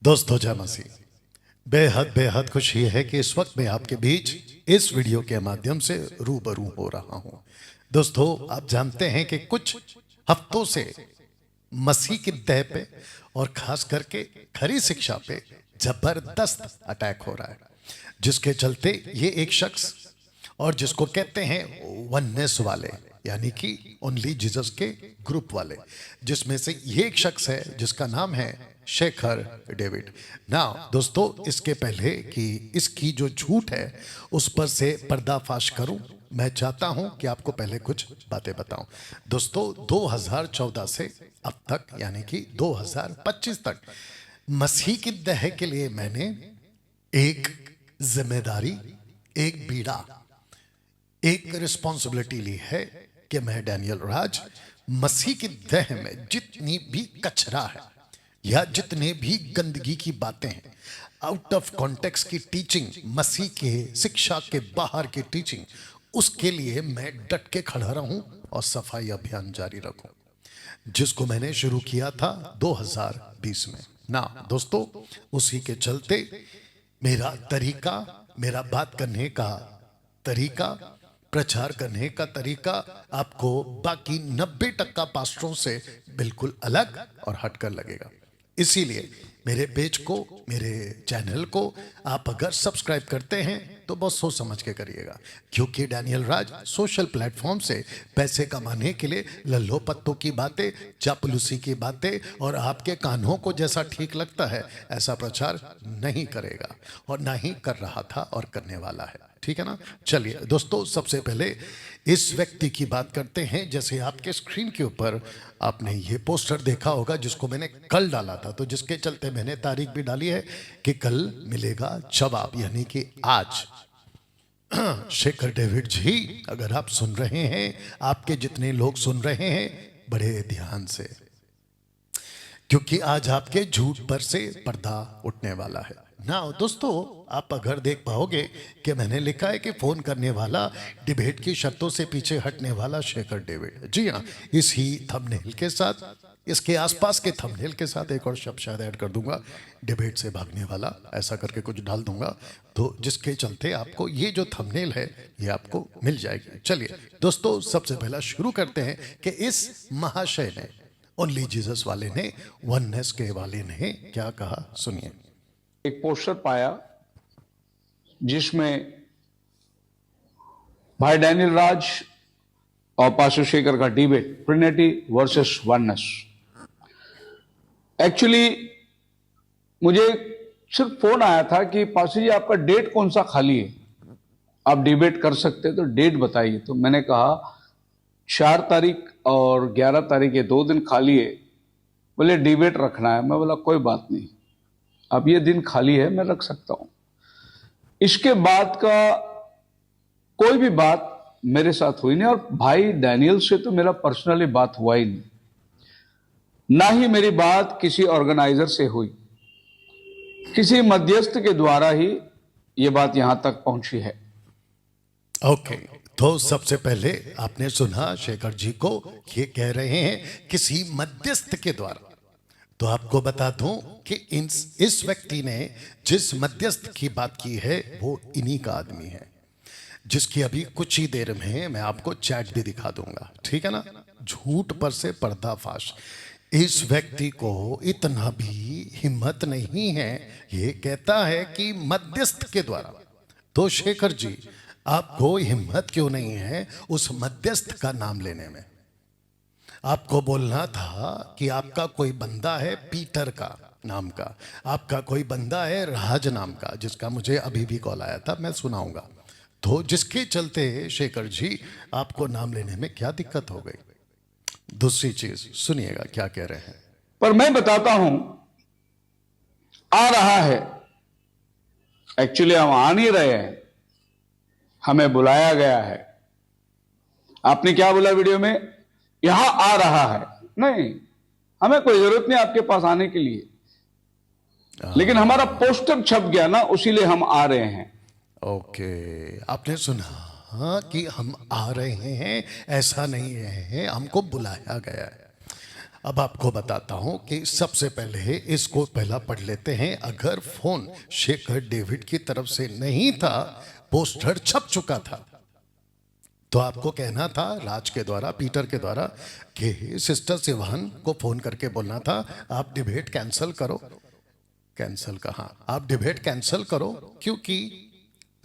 दोस्तों जय मसीह। बेहद बेहद खुशी है कि इस वक्त मैं आपके बीच इस वीडियो के माध्यम से रूबरू हो रहा हूं। दोस्तों आप जानते हैं कि कुछ हफ्तों से मसीह की तह पे और खास करके खरी शिक्षा पे जबरदस्त अटैक हो रहा है, जिसके चलते ये एक शख्स और जिसको कहते हैं वननेस वाले, यानी कि ओनली जीसस के ग्रुप वाले, जिसमें से ये एक शख्स है जिसका नाम है शेखर डेविड। ना दोस्तों, इसके पहले कि इसकी जो झूठ है उस पर से पर्दाफाश करूं, मैं चाहता हूं कि आपको पहले कुछ बातें बताऊं। दोस्तों 2014 से अब तक, यानी कि 2025 तक, मसीह की दह के लिए मैंने एक जिम्मेदारी, एक बीड़ा, एक रिस्पॉन्सिबिलिटी ली है कि मैं डैनियल राज मसीह की दह में जितनी भी कचरा है या जितने भी गंदगी की बातें हैं, आउट ऑफ कॉन्टेक्स्ट की टीचिंग, मसीह के शिक्षा के बाहर की टीचिंग, उसके लिए मैं डट के खड़ा रहूं और सफाई अभियान जारी रखूं, जिसको मैंने शुरू किया था 2020 में। ना दोस्तों, उसी के चलते मेरा तरीका, मेरा बात करने का तरीका, प्रचार करने का तरीका आपको बाकी 90% पास्टरों से बिल्कुल अलग और हटकर लगेगा। इसीलिए मेरे पेज को, मेरे चैनल को आप अगर सब्सक्राइब करते हैं तो बहुत सोच समझ के करिएगा, क्योंकि डैनियल राज सोशल प्लेटफॉर्म से पैसे कमाने के लिए लल्लो पत्तों की बातें, चापलूसी की बातें और आपके कानों को जैसा ठीक लगता है ऐसा प्रचार नहीं करेगा, और ना ही कर रहा था और करने वाला है। ठीक है ना। चलिए दोस्तों, सबसे पहले इस व्यक्ति की बात करते हैं। जैसे आपके स्क्रीन के ऊपर आपने ये पोस्टर देखा होगा जिसको मैंने कल डाला था, तो जिसके चलते मैंने तारीख भी डाली है कि कल मिलेगा जवाब, यानी कि आज। शेखर डेविड जी, अगर आप सुन रहे हैं, आपके जितने लोग सुन रहे हैं, बड़े ध्यान से, क्योंकि आज आपके झूठ पर से पर्दा उठने वाला है। ना दोस्तों, आप अगर देख पाओगे कि मैंने लिखा है कि फोन करने वाला डिबेट की शर्तों से पीछे हटने वाला शेखर डेविड। जी हाँ, इसी थंबनेल के साथ, इसके आसपास के थंबनेल के साथ एक और शब्द शायद ऐड कर दूंगा, डिबेट से भागने वाला, ऐसा करके कुछ डाल दूंगा, तो जिसके चलते आपको ये जो थंबनेल है ये आपको मिल जाएगी। चलिए दोस्तों, सबसे पहला शुरू करते हैं कि इस महाशय ने, ओनली जीसस वाले ने, वननेस के वाले ने क्या कहा, सुनिए। एक पोस्टर पाया जिसमें भाई डैनियल राज और पास्टर शेखर का debate, Trinity versus oneness. Actually मुझे सिर्फ फोन आया था कि पास्टर जी आपका डेट कौन सा खाली है, आप डिबेट कर सकते हैं, तो डेट बताइए। तो मैंने कहा 4 तारीख और 11 तारीख, ये 2 दिन खाली है। बोले डिबेट रखना है। मैं बोला कोई बात नहीं, अब ये दिन खाली है, मैं रख सकता हूं। इसके बाद का कोई भी बात मेरे साथ हुई नहीं, और भाई डैनियल से तो मेरा पर्सनली बात हुआ ही नहीं, ना ही मेरी बात किसी ऑर्गेनाइजर से हुई। किसी मध्यस्थ के द्वारा ही ये बात यहां तक पहुंची है। ओके, तो सबसे पहले आपने सुना शेखर जी को, ये कह रहे हैं किसी मध्यस्थ के द्वारा। तो आपको बता दूं कि इस व्यक्ति ने जिस मध्यस्थ की बात की है वो इन्हीं का आदमी है, जिसकी अभी कुछ ही देर में मैं आपको चैट भी दिखा दूंगा। ठीक है ना। झूठ पर से पर्दाफाश। इस व्यक्ति को इतना भी हिम्मत नहीं है, ये कहता है कि मध्यस्थ के द्वारा। तो शेखर जी, आपको हिम्मत क्यों नहीं है उस मध्यस्थ का नाम लेने में? आपको बोलना था कि आपका कोई बंदा है पीटर का नाम का, आपका कोई बंदा है राज नाम का, जिसका मुझे अभी भी कॉल आया था, मैं सुनाऊंगा। तो जिसके चलते शेखर जी आपको नाम लेने में क्या दिक्कत हो गई? दूसरी चीज सुनिएगा क्या कह रहे हैं। पर मैं बताता हूं, आ रहा है। एक्चुअली हम आ नहीं रहे हैं, हमें बुलाया गया है। आपने क्या बोला वीडियो में, यहां आ रहा है? नहीं, हमें कोई जरूरत नहीं आपके पास आने के लिए, लेकिन हमारा पोस्टर छप गया ना, उसीलिए हम आ रहे हैं। ओके, आपने सुना कि हम आ रहे हैं, ऐसा नहीं है, हमको बुलाया गया है। अब आपको बताता हूं कि सबसे पहले इसको पहला पढ़ लेते हैं। अगर फोन शेखर डेविड की तरफ से नहीं था, पोस्टर छप चुका था, तो आपको कहना था राज के द्वारा, पीटर के द्वारा, कि सिस्टर सिवान को फोन करके बोलना था आप डिबेट कैंसिल करो। कैंसिल कहाँ, आप डिबेट कैंसिल करो, क्योंकि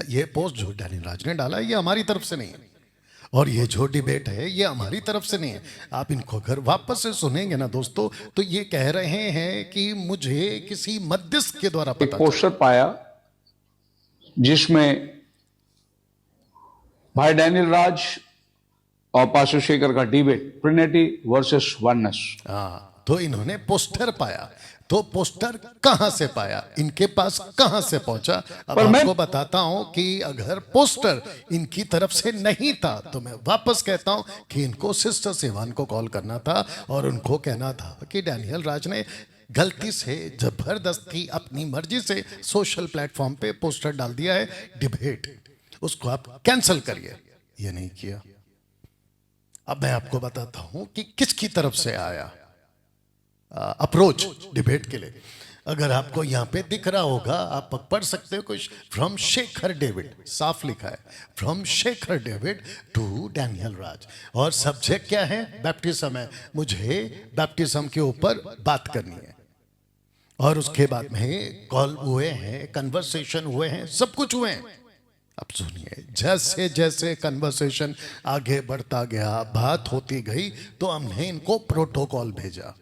ये पोस्ट जो डैनियल राज ने डाला है ये हमारी तरफ से नहीं है, और ये जो डिबेट है ये हमारी तरफ से नहीं है। आप इनको अगर वापस से सुनेंगे ना दोस्तों, तो ये कह रहे हैं कि मुझे किसी मध्यस्थ के द्वारा एक पता पोस्टर पाया जिसमें भाई डैनियल राज और पास्टर शेखर का डिबेट, ट्रिनिटी वर्सेस वननेस। हाँ, तो इन्होंने पोस्टर पाया। तो पोस्टर कहां से पाया, इनके पास कहां से पहुंचा? अब पर मैं आपको बताता हूं कि अगर पोस्टर इनकी तरफ से नहीं था, तो मैं वापस कहता हूं कि इनको सिस्टर सिवान को कॉल करना था और उनको कहना था कि डैनियल राज ने गलती से जबरदस्ती अपनी मर्जी से सोशल प्लेटफॉर्म पे पोस्टर डाल दिया है डिबेट, उसको आप कैंसिल करिए। ये नहीं किया। अब मैं आपको बताता हूं कि किसकी तरफ से आया अप्रोच डिबेट के लिए। अगर आपको यहां पे दिख रहा होगा, आप पढ़ सकते हो कुछ, फ्रॉम शेखर डेविड, साफ लिखा है, from Shekhar David to Daniel Raj, और सब्जेक्ट क्या है? बैप्टिज्म है। मुझे बैप्टिज्म के ऊपर बात करनी है, और उसके बाद में कॉल हुए हैं, कन्वर्सेशन हुए हैं, सब कुछ हुए हैं। अब सुनिए, जैसे जैसे कन्वर्सेशन आगे बढ़ता गया, बात होती गई, तो हमने इनको प्रोटोकॉल भेजा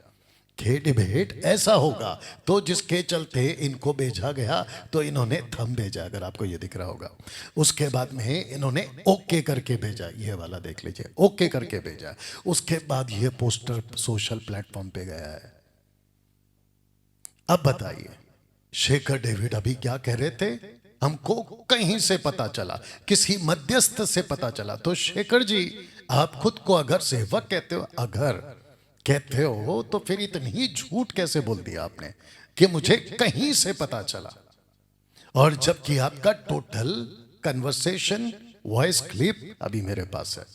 कि डिबेट ऐसा होगा, तो जिसके चलते इनको भेजा गया, तो इन्होंने थंब भेजा, अगर आपको ये दिख रहा होगा। उसके बाद में इन्होंने ओके करके भेजा, ये वाला देख लीजिए, ओके करके भेजा। उसके बाद ये पोस्टर सोशल प्लेटफॉर्म पे गया है। अब बताइए, शेखर डेविड अभी क्या कह रहे थे? हमको कहीं से पता चला, किसी मध्यस्थ से पता चला। तो शेखर जी, आप खुद को अगर सेवक कहते हो, अगर कहते हो, तो फिर इतनी झूठ कैसे बोल दिया आपने कि मुझे कहीं से पता चला? और जबकि आपका टोटल कन्वर्सेशन वॉइस क्लिप अभी मेरे पास है।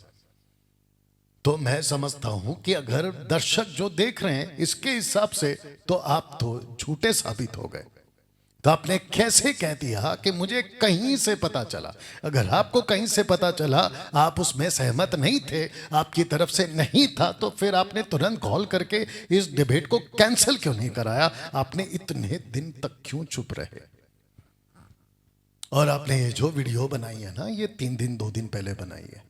तो मैं समझता हूं कि अगर दर्शक जो देख रहे हैं इसके हिसाब से, तो आप तो झूठे साबित हो गए। तो आपने कैसे कह दिया कि मुझे कहीं से पता चला? अगर आपको कहीं से पता चला, आप उसमें सहमत नहीं थे, आपकी तरफ से नहीं था, तो फिर आपने तुरंत कॉल करके इस डिबेट को कैंसिल क्यों नहीं कराया? आपने इतने दिन तक क्यों चुप रहे? और आपने ये जो वीडियो बनाई है ना, ये 3 दिन 2 दिन पहले बनाई है,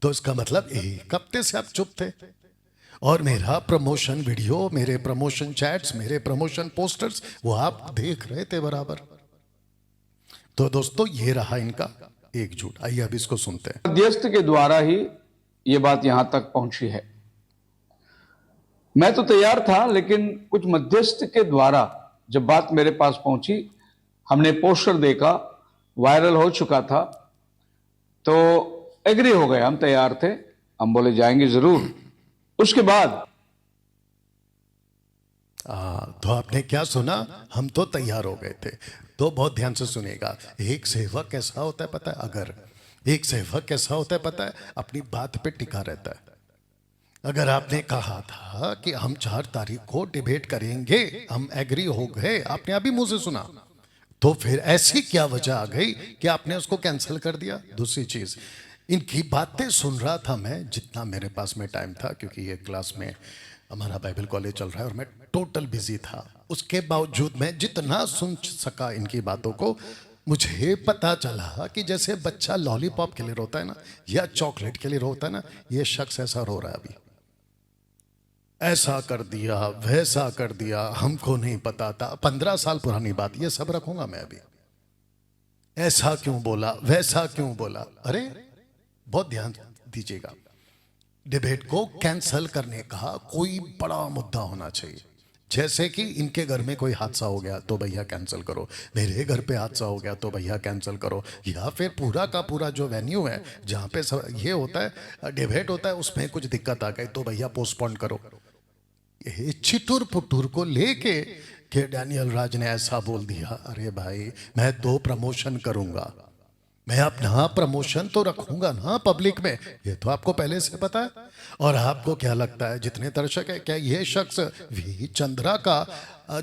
तो इसका मतलब एक हफ्ते से आप चुप थे। और मेरा प्रमोशन वीडियो, मेरे प्रमोशन चैट्स, मेरे प्रमोशन पोस्टर्स, वो आप देख रहे थे बराबर। तो दोस्तों, ये रहा इनका एक झूठ। आइए अब इसको सुनते हैं। मध्यस्थ के द्वारा ही ये बात यहां तक पहुंची है। मैं तो तैयार था, लेकिन कुछ मध्यस्थ के द्वारा जब बात मेरे पास पहुंची, हमने पोस्टर देखा, वायरल हो चुका था, तो एग्री हो गए। हम तैयार थे, हम बोले जाएंगे जरूर। उसके बाद तो आपने क्या सुना? हम तो तैयार हो गए थे। तो बहुत ध्यान से सुनिएगा। एक सेवक कैसा होता है पता है? अगर एक सेवक कैसा होता है पता है? अपनी बात पे टिका रहता है। अगर आपने कहा था कि हम 4 तारीख को डिबेट करेंगे, हम एग्री हो गए, आपने अभी मुंह से सुना, तो फिर ऐसी क्या वजह आ गई कि आपने उसको कैंसिल कर दिया? दूसरी चीज, इनकी बातें सुन रहा था मैं, जितना मेरे पास में टाइम था, क्योंकि ये क्लास में हमारा बाइबल कॉलेज चल रहा है और मैं टोटल बिजी था। उसके बावजूद मैं जितना सुन सका इनकी बातों को, मुझे पता चला कि जैसे बच्चा लॉलीपॉप के लिए रोता है ना, या चॉकलेट के लिए रोता है ना, ये शख्स ऐसा रो रहा है अभी। ऐसा कर दिया, वैसा कर दिया, हमको नहीं पता था, 15 साल पुरानी बात, ये सब रखूंगा मैं अभी। ऐसा क्यों बोला, वैसा क्यों बोला? अरे बहुत ध्यान दीजिएगा, डिबेट को कैंसिल करने का कोई बड़ा मुद्दा होना चाहिए। जैसे कि इनके घर में कोई हादसा हो गया तो भैया कैंसिल करो, मेरे घर पे हादसा हो गया तो भैया कैंसिल करो, या फिर पूरा का पूरा जो वेन्यू है जहाँ पे ये होता है, डिबेट होता है, उसमें कुछ दिक्कत आ गई तो भैया पोस्टपोन करो। ये चिटुर पुटुर को लेके कि डैनियल राज ने ऐसा बोल दिया। अरे भाई, मैं 2 प्रमोशन करूंगा, मैं अपना प्रमोशन तो रखूंगा ना पब्लिक में, ये तो आपको पहले से पता है। और आपको क्या लगता है जितने दर्शक है, क्या ये शख्स वी चंद्रा का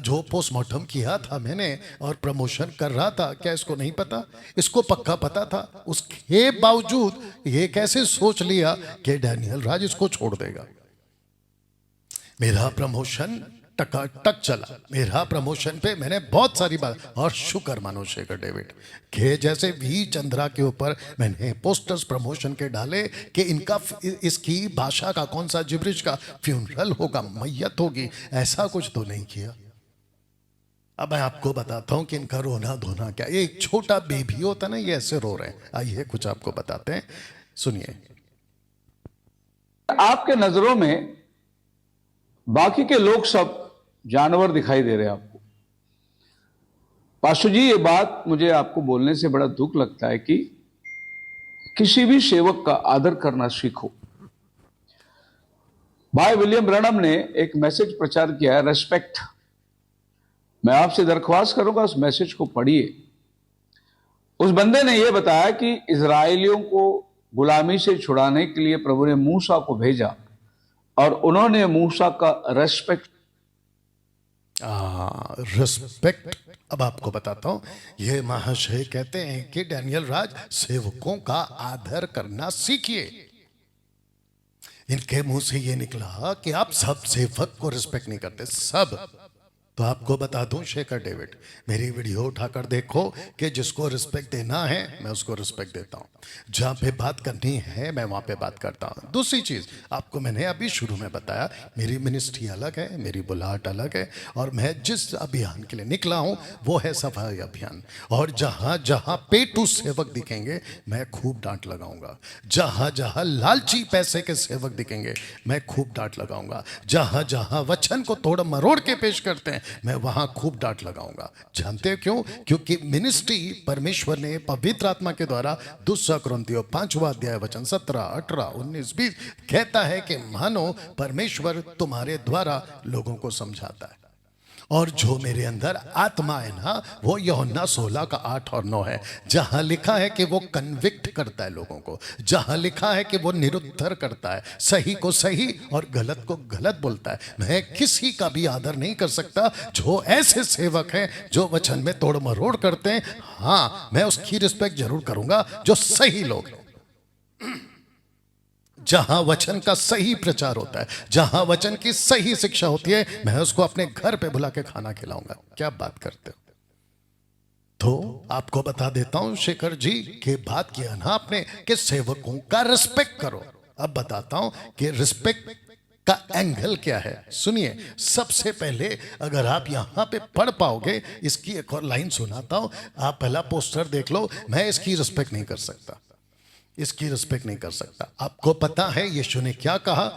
जो पोस्टमार्टम किया था मैंने और प्रमोशन कर रहा था, क्या इसको नहीं पता? इसको पक्का पता था। उसके बावजूद ये कैसे सोच लिया कि डैनियल राज इसको छोड़ देगा? मेरा प्रमोशन टकाटक चला। मेरा प्रमोशन पे मैंने बहुत सारी बात, और शुक्र मानो शेखर डेविड के जैसे वी चंद्रा के ऊपर मैंने पोस्टर्स प्रमोशन के डाले कि इनका इसकी भाषा का कौन सा जिब्रिश का फ्यूनरल होगा, मैयत होगी, ऐसा कुछ तो नहीं किया। अब मैं आपको बताता हूं कि इनका रोना धोना क्या। एक छोटा बेबी होता ना, ये ऐसे रो रहे हैं। आइए कुछ आपको बताते हैं, सुनिए। आपके नजरों में बाकी के लोग सब जानवर दिखाई दे रहे हैं आपको। पाशु जी, ये बात मुझे आपको बोलने से बड़ा दुख लगता है कि किसी भी सेवक का आदर करना सीखो। भाई विलियम ब्रैनम ने एक मैसेज प्रचार किया है, रेस्पेक्ट। मैं आपसे दरख्वास्त करूंगा उस मैसेज को पढ़िए। उस बंदे ने यह बताया कि इजराइलियों को गुलामी से छुड़ाने के लिए प्रभु ने मूसा को भेजा और उन्होंने मूसा का रेस्पेक्ट रिस्पेक्ट। अब आपको बताता हूं, ये महाशय कहते हैं कि डैनियल राज सेवकों का आदर करना सीखिए। इनके मुंह से ये निकला कि आप सब सेवक को रिस्पेक्ट नहीं करते, सब। तो आपको बता दूं शेखर डेविड, मेरी वीडियो उठाकर देखो कि जिसको रिस्पेक्ट देना है मैं उसको रिस्पेक्ट देता हूं, जहां पे बात करनी है मैं वहां पे बात करता हूं। दूसरी चीज आपको मैंने अभी शुरू में बताया, मेरी मिनिस्ट्री अलग है, मेरी बुलाहट अलग है, और मैं जिस अभियान के लिए निकला हूं वो है सफाई अभियान। और जहां जहां पेटू सेवक दिखेंगे मैं खूब डांट लगाऊंगा, जहां जहां लालची पैसे के सेवक दिखेंगे मैं खूब डांट लगाऊंगा, जहां जहां वचन को तोड़ मरोड़ के पेश करते हैं मैं वहां खूब डांट लगाऊंगा। जानते हो क्यों? क्योंकि मिनिस्ट्री परमेश्वर ने पवित्र आत्मा के द्वारा 2 कुरिन्थियों 5वां अध्याय वचन 17, 18, 19, 20 कहता है कि मानो परमेश्वर तुम्हारे द्वारा लोगों को समझाता है। और जो मेरे अंदर आत्मा है ना, वो यूहन्ना 16 का 8 और 9 है, जहां लिखा है कि वो कन्विक्ट करता है लोगों को, जहां लिखा है कि वो निरुत्तर करता है, सही को सही और गलत को गलत बोलता है। मैं किसी का भी आदर नहीं कर सकता जो ऐसे सेवक हैं जो वचन में तोड़ मरोड़ करते हैं। हाँ, मैं उसकी रिस्पेक्ट जरूर करूंगा जो सही लोग हैं, जहां वचन का सही प्रचार होता है, जहां वचन की सही शिक्षा होती है, मैं उसको अपने घर पे बुला के खाना खिलाऊंगा। क्या बात करते हो? तो आपको बता देता हूं शेखर जी कि बात किया ना आपने कि सेवकों का रिस्पेक्ट करो। अब बताता हूं कि रिस्पेक्ट का एंगल क्या है, सुनिए। सबसे पहले अगर आप यहां पे पढ़ पाओगे, इसकी एक और लाइन सुनाता हूं, आप पहला पोस्टर देख लो। मैं इसकी रिस्पेक्ट नहीं कर सकता, इसकी रिस्पेक्ट नहीं कर सकता। आपको पता है यीशु ने क्या कहा?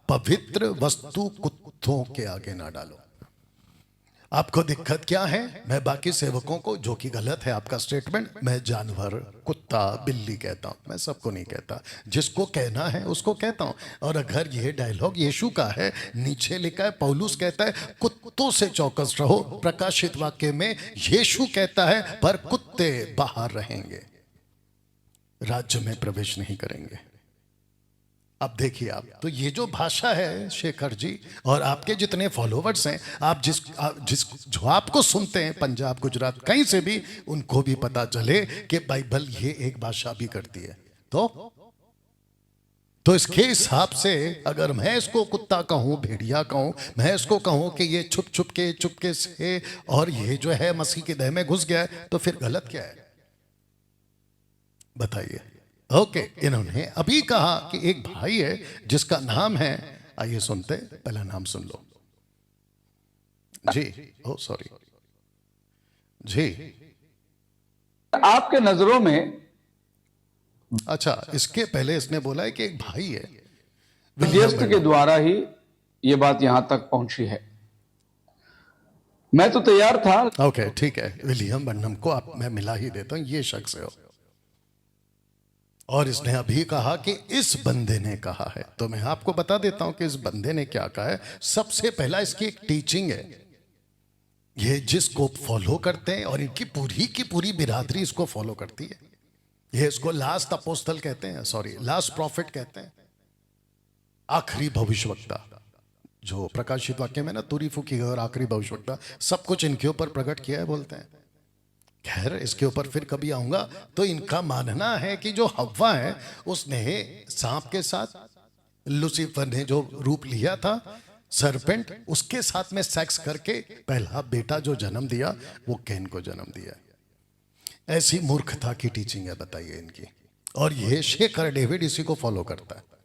पवित्र वस्तु कुत्तों के आगे ना डालो। आपको दिक्कत क्या है? मैं बाकी सेवकों को, जो कि गलत है आपका स्टेटमेंट, मैं जानवर, कुत्ता, बिल्ली कहता हूं, मैं सबको नहीं कहता। जिसको कहना है उसको कहता हूं। और अगर ये डायलॉग यीशु का है, नीचे लिखा है पौलुस कहता है कुत्तों से चौकस रहो। प्रकाशित वाक्य में यीशु कहता है पर कुत्ते बाहर रहेंगे, राज्य में प्रवेश नहीं करेंगे। अब देखिए आप, तो ये जो भाषा है शेखर जी और आपके जितने फॉलोवर्स हैं, आप जिस जो आपको सुनते हैं पंजाब, गुजरात, कहीं से भी, उनको भी पता चले कि बाइबल ये एक भाषा भी करती है। तो इसके हिसाब से अगर मैं इसको कुत्ता कहूं, भेड़िया कहूं, मैं इसको कहूं कि ये चुपके से और ये जो है मसीह के देह में घुस गया है, तो फिर गलत क्या है बताइए? ओके, इन्होंने अभी कहा कि एक भाई है जिसका नाम है, आइए सुनते, पहला नाम सुन लो जी। ओ सॉरी जी, आपके नजरों में, अच्छा, इसके पहले इसने बोला है कि एक भाई है, विध्यस्त के द्वारा ही ये बात यहां तक पहुंची है। मैं तो तैयार था। ओके ठीक है, विलियम बर्नम को आप मैं मिला ही देता हूं, ये शख्स है। और इसने अभी कहा कि इस बंदे ने कहा है, तो मैं आपको बता देता हूं कि इस बंदे ने क्या कहा है। सबसे पहला इसकी एक टीचिंग है, ये जिसको फॉलो करते हैं और इनकी पूरी की पूरी बिरादरी इसको फॉलो करती है। ये इसको लास्ट अपोस्तल कहते हैं, सॉरी लास्ट प्रॉफिट कहते हैं, आखिरी भविष्यवक्ता। जो प्रकाशित वाक्य में ना तुरी फूकी और आखिरी भविष्यवक्ता, सब कुछ इनके ऊपर प्रकट किया है बोलते हैं। खैर इसके ऊपर फिर कभी आऊंगा। तो इनका मानना है कि जो हव्वा है उसने सांप के साथ, लूसीफर ने जो रूप लिया था सरपेंट, उसके साथ में सेक्स करके पहला बेटा जो जन्म दिया वो कैन को जन्म दिया। ऐसी मूर्खता की टीचिंग है बताइए इनकी। और ये शेखर डेविड इसी को फॉलो करता है।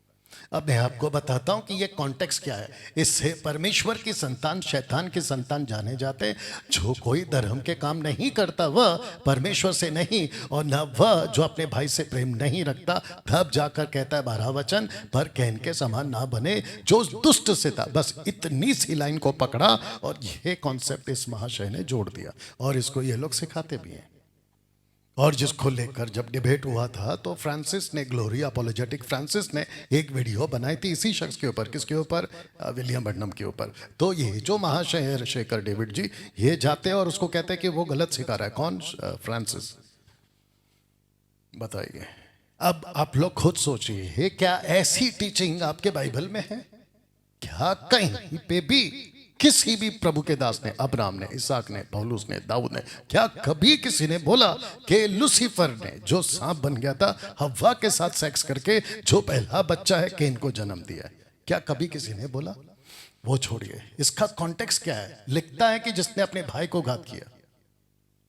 अब मैं आपको बताता हूं कि ये कॉन्टेक्स्ट क्या है। इससे परमेश्वर की संतान शैतान की संतान जाने जाते। जो कोई धर्म के काम नहीं करता वह परमेश्वर से नहीं, और न वह जो अपने भाई से प्रेम नहीं रखता। तब जाकर कहता है 12 वचन, पर कैन के समान ना बने जो दुष्ट से था। बस इतनी सी लाइन को पकड़ा और ये कॉन्सेप्ट इस महाशय ने जोड़ दिया, और इसको ये लोग सिखाते भी हैं। और जिसको लेकर जब डिबेट हुआ था तो फ्रांसिस ने, ग्लोरी अपोलोजेटिक फ्रांसिस ने एक वीडियो बनाई थी इसी शख्स के ऊपर। किसके ऊपर? विलियम बर्नम के ऊपर। तो ये जो महाशय है शेखर डेविड जी, ये जाते हैं और उसको कहते हैं कि वो गलत सिखा रहा है। कौन? फ्रांसिस। बताइए। अब आप लोग खुद सोचिए, क्या ऐसी टीचिंग आपके बाइबल में है? क्या कहीं पे भी किसी भी प्रभु के दास ने, अब्राहम ने, इसहाक ने, पौलुस ने, दाऊद ने, क्या कभी किसी ने बोला कि लूसीफर ने जो सांप बन गया था हव्वा के साथ सेक्स करके जो पहला बच्चा है कैन को जन्म दिया है? क्या कभी किसी ने बोला? वो छोड़िए, इसका कॉन्टेक्स्ट क्या है? लिखता है कि जिसने अपने भाई को घात किया।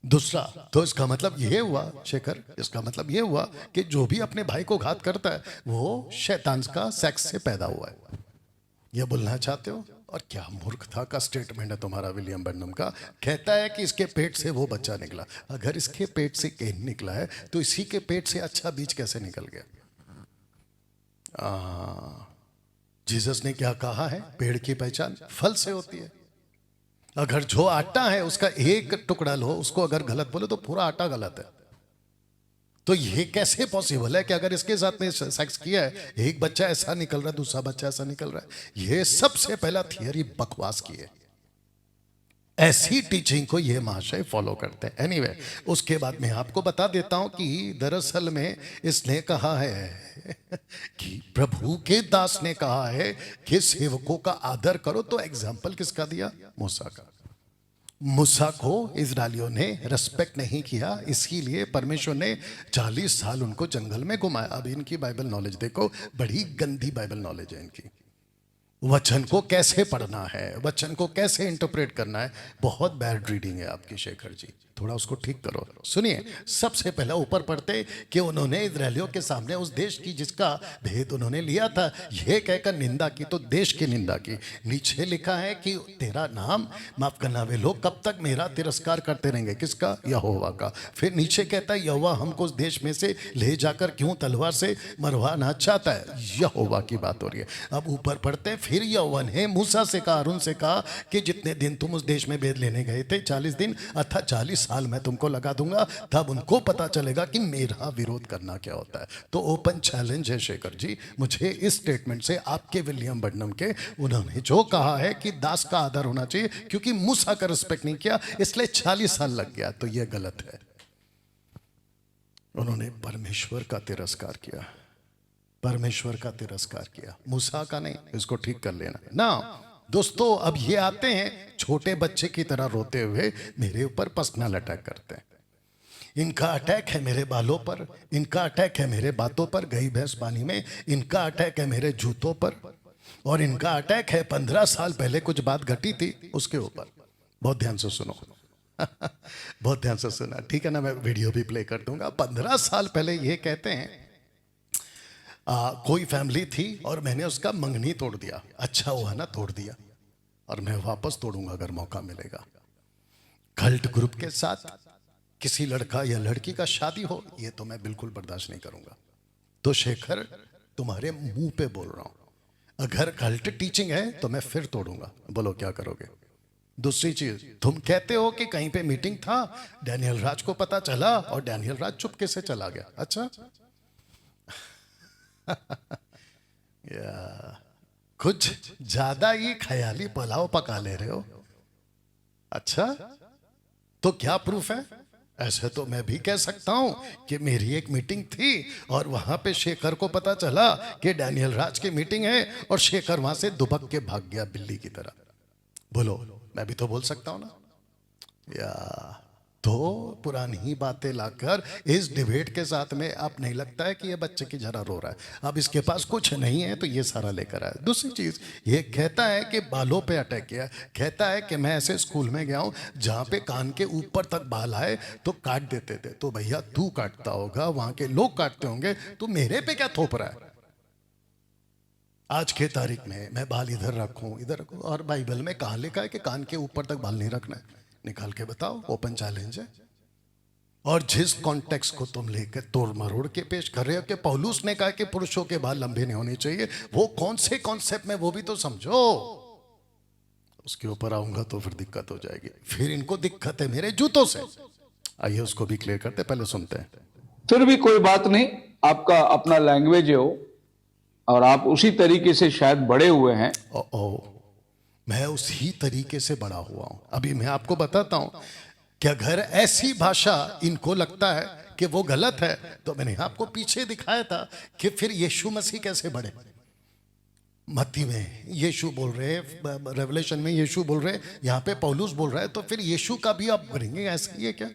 दूसरा, तो इसका मतलब यह हुआ शेखर, इसका मतलब यह हुआ कि जो भी अपने भाई को घात करता है वो शैतान का सेक्स से पैदा हुआ है। यह बोलना चाहते हो? और क्या मूर्खता का स्टेटमेंट है तुम्हारा विलियम बर्नम का। कहता है कि इसके पेट से वो बच्चा निकला। अगर इसके पेट से कैन निकला है तो इसी के पेट से अच्छा बीज कैसे निकल गया? जीसस ने क्या कहा है? पेड़ की पहचान फल से होती है। अगर जो आटा है उसका एक टुकड़ा लो, उसको अगर गलत बोले तो पूरा आटा गलत है। तो ये कैसे पॉसिबल है कि अगर इसके साथ में सेक्स किया है एक बच्चा ऐसा निकल रहा है, दूसरा बच्चा ऐसा निकल रहा है? ये सबसे पहला थियरी बकवास की है। ऐसी टीचिंग को ये महाशय फॉलो करते हैं। एनीवे, उसके बाद मैं आपको बता देता हूं कि दरअसल में इसने कहा है कि प्रभु के दास ने कहा है कि सेवकों का आदर करो। तो एग्जाम्पल किसका दिया? मूसा का। मूसा को इजरायलियों ने रेस्पेक्ट नहीं किया, इसीलिए परमेश्वर ने 40 साल उनको जंगल में घुमाया। अब इनकी बाइबल नॉलेज देखो, बड़ी गंदी बाइबल नॉलेज है इनकी। वचन को कैसे पढ़ना है, वचन को कैसे इंटरप्रेट करना है, बहुत बैड रीडिंग है आपकी शेखर जी, थोड़ा उसको ठीक करो। सुनिए, सबसे पहला ऊपर पढ़ते कि उन्होंने इजरायलियों के सामने उस देश की जिसका भेद उन्होंने लिया था यह कहकर निंदा की, तो देश की निंदा की। नीचे लिखा है कि तेरा नाम, माफ करना, वे लोग कब तक मेरा तिरस्कार करते रहेंगे? किसका? यहोवा का। फिर नीचे कहता है यहोवा हमको उस देश में से ले जाकर क्यों तलवार से मरवाना चाहता है? यहोवा की बात हो रही है। अब ऊपर पढ़ते फिर यहोवा ने मूसा से कहा, अरुण से कहा कि जितने दिन तुम उस देश में भेद लेने गए थे 40 दिन अर्थात 40 साल मैं तुमको लगा दूंगा, तब उनको पता चलेगा कि मेरा विरोध करना क्या होता है। तो ओपन चैलेंज है शेखर जी, मुझे इस स्टेटमेंट से आपके विलियम बर्नम के, उन्होंने जो कहा है कि दास का आदर होना चाहिए क्योंकि मूसा का रिस्पेक्ट नहीं किया इसलिए 40 साल लग गया, तो यह गलत है। उन्होंने परमेश्वर का तिरस्कार किया, परमेश्वर का तिरस्कार किया, मूसा का नहीं। इसको ठीक कर लेना ना दोस्तों। अब ये आते हैं छोटे बच्चे की तरह रोते हुए मेरे ऊपर पर्सनल अटैक करते हैं। इनका अटैक है मेरे बालों पर, इनका अटैक है मेरे बातों पर, गई भैंस पानी में, इनका अटैक है मेरे जूतों पर, और इनका अटैक है 15 साल पहले कुछ बात घटी थी उसके ऊपर। बहुत ध्यान से सुनो बहुत ध्यान से सुना, ठीक है ना? मैं वीडियो भी प्ले कर दूंगा। 15 साल पहले ये कहते हैं कोई फैमिली थी और मैंने उसका मंगनी तोड़ दिया। अच्छा हुआ ना तोड़ दिया, और मैं वापस तोड़ूंगा अगर मौका मिलेगा। कल्ट ग्रुप के साथ किसी लड़का या लड़की का शादी हो, ये तो मैं बिल्कुल बर्दाश्त नहीं करूंगा। तो शेखर, तुम्हारे मुंह पे बोल रहा हूं, अगर कल्ट टीचिंग है तो मैं फिर तोड़ूंगा। बोलो क्या करोगे? दूसरी चीज, तुम कहते हो कि कहीं पे मीटिंग था, डैनियल राज को पता चला और डैनियल राज चुपके से चला गया। अच्छा या कुछ ज्यादा ही ख्याली पुलाव पका ले रहे हो। अच्छा, तो क्या प्रूफ है? ऐसे तो मैं भी कह सकता हूं कि मेरी एक मीटिंग थी और वहां पे शेखर को पता चला कि डैनियल राज की मीटिंग है और शेखर वहां से दुबक के भाग गया बिल्ली की तरह। बोलो, मैं भी तो बोल सकता हूं ना? या तो पुरानी ही बातें लाकर इस डिबेट के साथ में अब नहीं लगता है कि ये बच्चे की जरा रो रहा है, अब इसके पास कुछ नहीं है तो ये सारा लेकर आया। दूसरी चीज ये कहता है कि बालों पे अटैक किया, कहता है कि मैं ऐसे स्कूल में गया हूं जहां पे कान के ऊपर तक बाल आए तो काट देते थे। तो भैया तू काटता होगा, वहां के लोग काटते होंगे, तू मेरे पे क्या थोप रहा है? आज के तारीख में मैं बाल इधर रखूं इधर रखूं, और बाइबल में कहां लिखा है कि कान के ऊपर तक बाल नहीं रखना है? निकाल के बताओ, ओपन चैलेंज है। और जिस कॉन्टेक्स्ट को तुम लेकर तोड़ मरोड़ के पेश कर रहे हो कि पौलुस ने कहा कि पुरुषों के बाल लंबे नहीं होने चाहिए, वो कौन से कॉन्सेप्ट में, वो भी तो समझो। उसके ऊपर आऊंगा तो फिर दिक्कत हो जाएगी। फिर इनको दिक्कत है मेरे जूतों से, आइए उसको भी क्लियर करते, पहले सुनते हैं। फिर भी कोई बात नहीं, आपका अपना लैंग्वेज है वो, और आप उसी तरीके से शायद बड़े हुए हैं। ओ, मैं उसी तरीके से बड़ा हुआ हूं। अभी मैं आपको बताता हूं कि अगर ऐसी भाषा इनको लगता है कि वो गलत है, तो मैंने आपको पीछे दिखाया था कि फिर यीशु मसीह कैसे बढ़े। मत्ती में यीशु बोल रहे हैं, रेवलेशन में यीशु बोल रहे हैं, यहाँ पे पौलुस बोल रहा है, तो फिर यीशु का भी आप करेंगे ऐसा ही है क्या?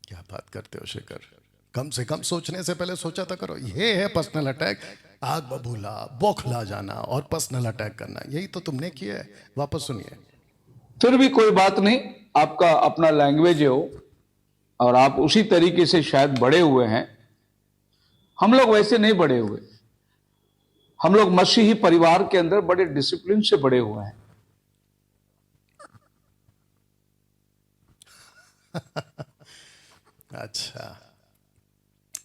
क्या बात करते हो शेखर? कम से कम सोचने से पहले सोचा था करो। ये है पर्सनल अटैक, आग बबूला, बौखला जाना और पर्सनल अटैक करना, यही तो तुमने किया है। वापस सुनिए। फिर भी कोई बात नहीं, आपका अपना लैंग्वेज है वो, और आप उसी तरीके से शायद बड़े हुए हैं। हम लोग वैसे नहीं बड़े हुए, हम लोग मसीही परिवार के अंदर बड़े डिसिप्लिन से बड़े हुए हैं। अच्छा,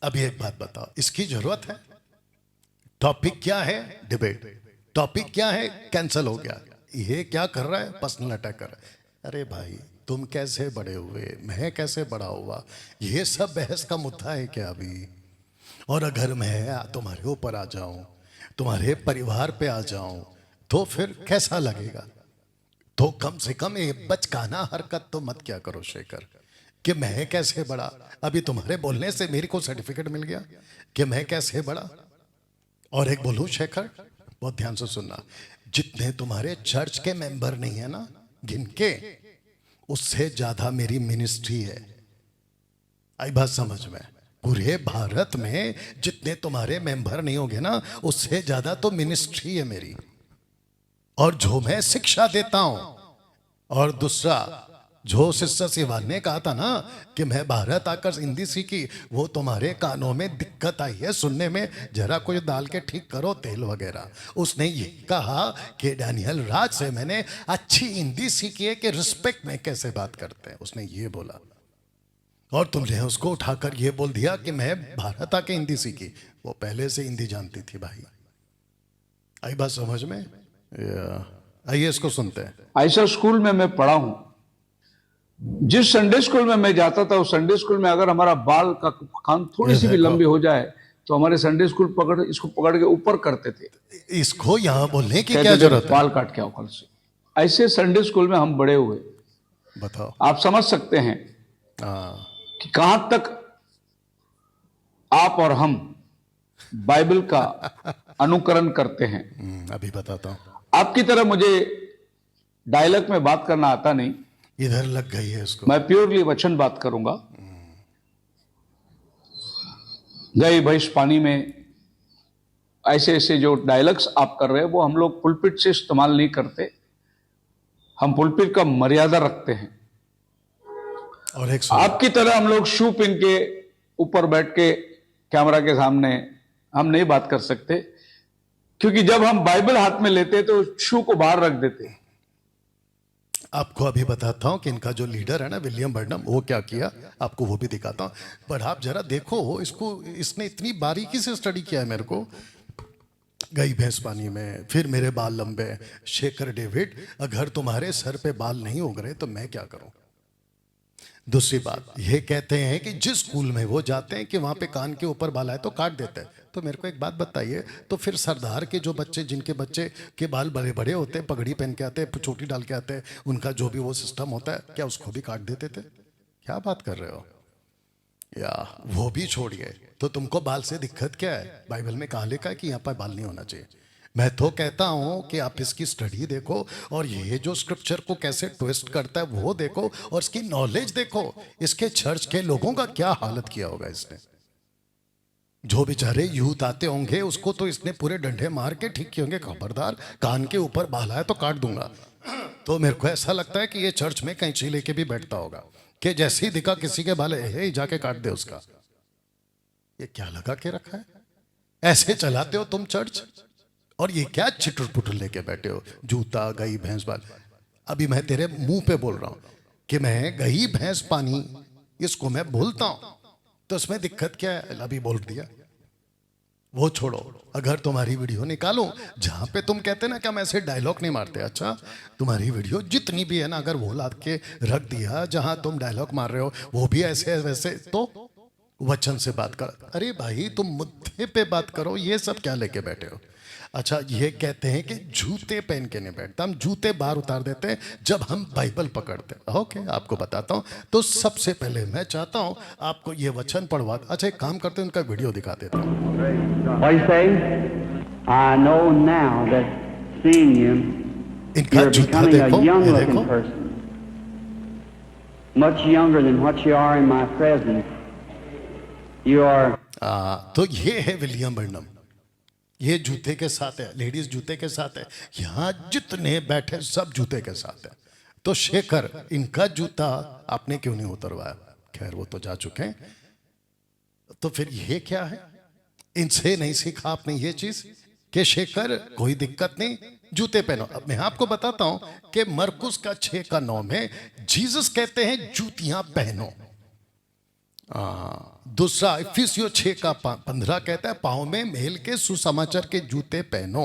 अभी एक बात बताओ, इसकी जरूरत है? टॉपिक क्या है? डिबेट। टॉपिक क्या है? कैंसिल हो गया। ये क्या कर रहा है? पर्सनल अटैक कर रहा है। अरे भाई, तुम कैसे बड़े हुए, मैं कैसे बड़ा हुआ, ये सब बहस का मुद्दा है क्या अभी? और अगर मैं तुम्हारे ऊपर आ जाऊं, तुम्हारे परिवार पे आ जाऊं, तो फिर कैसा लगेगा? तो कम से कम ये बचकाना हरकत तो मत क्या करो शेखर, कि मैं कैसे बड़ा। अभी तुम्हारे बोलने से मेरे को सर्टिफिकेट मिल गया कि मैं कैसे बड़ा। और एक बोलूं शेखर, बहुत ध्यान से सुनना, जितने तुम्हारे चर्च के मेंबर नहीं है ना, गिन के, उससे ज्यादा मेरी मिनिस्ट्री है। आई बात समझ में? पूरे भारत में जितने तुम्हारे मेंबर नहीं होंगे ना, उससे ज्यादा तो मिनिस्ट्री है मेरी। और जो मैं शिक्षा देता हूं, और दूसरा जो सिस्टर शिवानी ने कहा था ना कि मैं भारत आकर हिंदी सीखी, वो तुम्हारे कानों में दिक्कत आई है सुनने में, जरा कुछ डाल के ठीक करो तेल वगैरह। उसने ये कहा कि डैनियल राज से मैंने अच्छी हिंदी सीखी है कि रिस्पेक्ट में कैसे बात करते हैं, उसने ये बोला। और तुमने उसको उठाकर ये बोल दिया कि मैं भारत आके हिंदी सीखी। वो पहले से हिंदी जानती थी भाई। आई बात समझ में? आइए इसको सुनते हैं। ऐसा स्कूल में मैं पढ़ा हूं, जिस संडे स्कूल में मैं जाता था, उस संडे स्कूल में अगर हमारा बाल का कान थोड़ी सी भी लंबी हो जाए तो हमारे संडे स्कूल इसको पकड़ के ऊपर करते थे। इसको यहाँ बोलने की कहते क्या थे, जरूरत है? बाल काट के आओ कल से। ऐसे संडे स्कूल में हम बड़े हुए। बताओ। आप समझ सकते हैं हाँ, कि कहां तक आप और हम बाइबल का अनुकरण करते हैं। अभी बताता हूँ। आपकी तरह मुझे डायलॉग में बात करना आता नहीं, इधर लग गई है इसको। मैं प्योरली वचन बात करूंगा। गए भैंस पानी में, ऐसे ऐसे जो डायलॉग्स आप कर रहे हैं वो हम लोग पुलपिट से इस्तेमाल नहीं करते। हम पुलपिट का मर्यादा रखते हैं। और एक आपकी तरह हम लोग शू पिन के ऊपर बैठ के कैमरा के सामने हम नहीं बात कर सकते, क्योंकि जब हम बाइबल हाथ में लेते तो शू को बाहर रख देते। आपको अभी बताता हूं कि इनका जो लीडर है ना विलियम बर्नम, वो क्या किया आपको वो भी दिखाता हूं। पर आप जरा देखो इसको, इसने इतनी बारीकी से स्टडी किया है मेरे को। गई भैंस पानी में, फिर मेरे बाल लंबे। शेखर डेविड, अगर तुम्हारे सर पे बाल नहीं उग रहे तो मैं क्या करूं? दूसरी बात ये कहते हैं कि जिस स्कूल में वो जाते हैं कि वहां पे कान के ऊपर बाल आए तो काट देते हैं। तो मेरे को एक बात बताइए, तो फिर सरदार के जो बच्चे, जिनके बच्चे के बाल बड़े बड़े होते हैं, पगड़ी पहन के आते हैं, चोटी डाल के आते हैं, उनका जो भी वो सिस्टम होता है, क्या उसको भी काट देते थे? क्या बात कर रहे हो? या वो भी छोड़िए, तो तुमको बाल से दिक्कत क्या है? बाइबल में कहाँ लिखा है कि यहाँ पर बाल नहीं होना चाहिए? मैं तो कहता हूं कि आप इसकी स्टडी देखो, और ये जो स्क्रिप्चर को कैसे ट्विस्ट करता है वो देखो, और इसकी नॉलेज देखो। इसके चर्च के लोगों का क्या हालत किया होगा इसने। जो बेचारे यूथ आते होंगे उसको तो इसने पूरे डंडे मार के ठीक किए होंगे, खबरदार कान के ऊपर बाल आया तो काट दूंगा। तो मेरे को ऐसा लगता है कि ये चर्च में कैंची लेके भी बैठता होगा कि जैसे ही दिखा किसी के बाल है जाके काट दे उसका। ये क्या लगा के रखा है? ऐसे चलाते हो तुम चर्च? और ये क्या चिटुर पुटुर लेके बैठे हो, जूता गई भैंस बाल। अभी मैं तेरे मुंह पे बोल रहा हूं कि मैं गई भैंस पानी, इसको मैं बोलता हूं, तो इसमें दिक्कत क्या है? अभी बोल दिया। वो छोड़ो, अगर तुम्हारी वीडियो निकालो जहां पे तुम कहते ना कि हम ऐसे डायलॉग नहीं मारते, अच्छा तुम्हारी वीडियो जितनी भी है ना, अगर वो ला के रख दिया जहां तुम डायलॉग मार रहे हो वो भी ऐसे वैसे, तो वचन से बात कर। अरे भाई तुम मुद्दे पे बात करो, ये सब क्या लेके बैठे हो? अच्छा, ये कहते हैं कि जूते पहन के नहीं बैठता, हम जूते बाहर उतार देते हैं जब हम बाइबल पकड़ते हैं। ओके, आपको बताता हूं। तो सबसे पहले मैं चाहता हूं आपको ये वचन पढ़वा। अच्छा एक काम करते हैं, उनका वीडियो दिखा देता हूं। What do you say? I know now that seeing you, इनका you're जूता becoming a देखो, ये young देखो। looking person. Much younger than what you are in my presence. You are तो ये है विलियम बर्नम, ये जूते के साथ है, लेडीज जूते के साथ है, यहाँ जितने बैठे सब जूते के साथ है। तो शेखर, इनका जूता आपने क्यों नहीं उतरवाया? खैर वो तो जा चुके हैं। तो फिर ये क्या है? इनसे नहीं सीखा आपने ये चीज कि शेखर कोई दिक्कत नहीं, जूते पहनो। अब मैं आपको बताता हूं कि मरकुस का 6:9 में जीसस कहते हैं जूतियां पहनो। दूसरा इफिसियों 6:15 कहता है पांव में मेल के सुसमाचार के जूते पहनो।